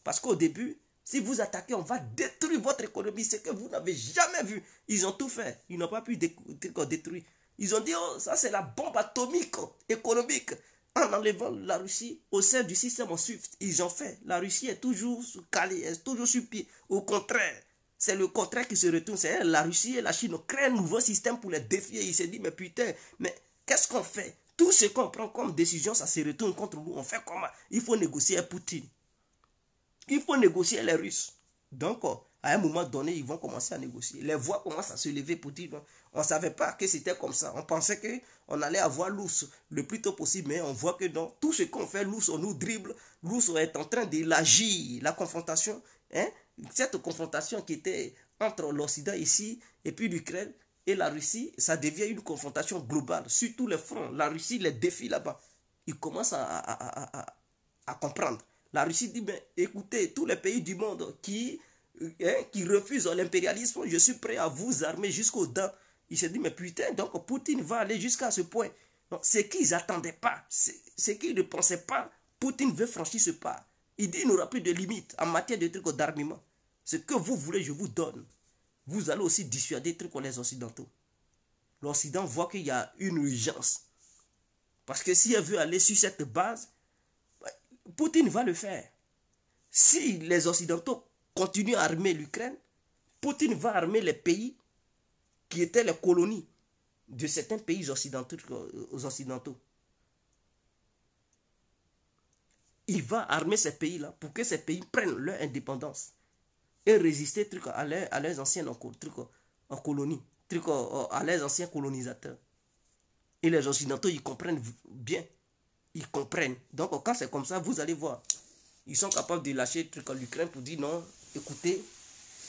Parce qu'au début, si vous attaquez, on va détruire votre économie. C'est que vous n'avez jamais vu. Ils ont tout fait. Ils n'ont pas pu détruire. Ils ont dit, oh, ça c'est la bombe atomique économique. En enlevant la Russie au sein du système en SWIFT, ils ont fait. La Russie est toujours calée, est toujours sur pied. Au contraire, c'est le contraire qui se retourne. C'est la Russie et la Chine créent un nouveau système pour les défier. Ils se disent, mais putain, mais qu'est-ce qu'on fait? Tout ce qu'on prend comme décision, ça se retourne contre nous. On fait comment? Il faut négocier avec Poutine. Il faut négocier les Russes. Donc, à un moment donné, ils vont commencer à négocier. Les voix commencent à se lever pour dire, on ne savait pas que c'était comme ça. On pensait qu'on allait avoir l'ours le plus tôt possible, mais on voit que non. Tout ce qu'on fait, l'ours, on nous dribble. L'ours est en train d'élargir la confrontation. Hein? Cette confrontation qui était entre l'Occident ici et puis l'Ukraine et la Russie, ça devient une confrontation globale. Sur tous les fronts, la Russie les défie là-bas. Ils commencent à comprendre. La Russie dit, ben, écoutez, tous les pays du monde qui refusent l'impérialisme, je suis prêt à vous armer jusqu'aux dents. Il se dit, mais putain, donc Poutine va aller jusqu'à ce point. Donc, ce qu'ils n'attendaient pas, ce qu'ils ne pensaient pas, Poutine veut franchir ce pas. Il dit, il n'aura plus de limites en matière de trucs d'armement. Ce que vous voulez, je vous donne. Vous allez aussi dissuader les trucs les Occidentaux. L'Occident voit qu'il y a une urgence. Parce que si elle veut aller sur cette base, Poutine va le faire. Si les Occidentaux continuent à armer l'Ukraine, Poutine va armer les pays qui étaient les colonies de certains pays occidentaux. Il va armer ces pays-là pour que ces pays prennent leur indépendance et résister à leurs anciennes colonies, à leurs anciens colonisateurs. Et les Occidentaux, ils comprennent bien. Ils comprennent. Donc, quand c'est comme ça, vous allez voir. Ils sont capables de lâcher l'Ukraine pour dire non, écoutez,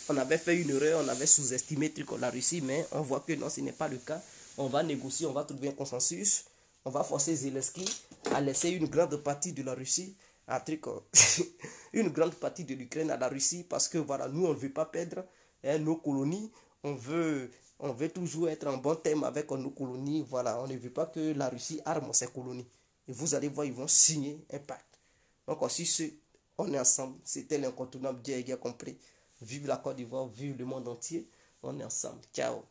on avait fait une erreur, on avait sous-estimé la Russie, mais on voit que non, ce n'est pas le cas. On va négocier, on va trouver un consensus. On va forcer Zelensky à laisser une grande partie de la Russie, une grande partie de l'Ukraine à la Russie, parce que voilà, nous, on ne veut pas perdre nos colonies. On veut toujours être en bon terme avec nos colonies. Voilà, on ne veut pas que la Russie arme ses colonies. Et vous allez voir, ils vont signer un pacte. Donc, si on est ensemble, c'était l'incontournable, Dieu a compris. Vive la Côte d'Ivoire, vive le monde entier. On est ensemble. Ciao.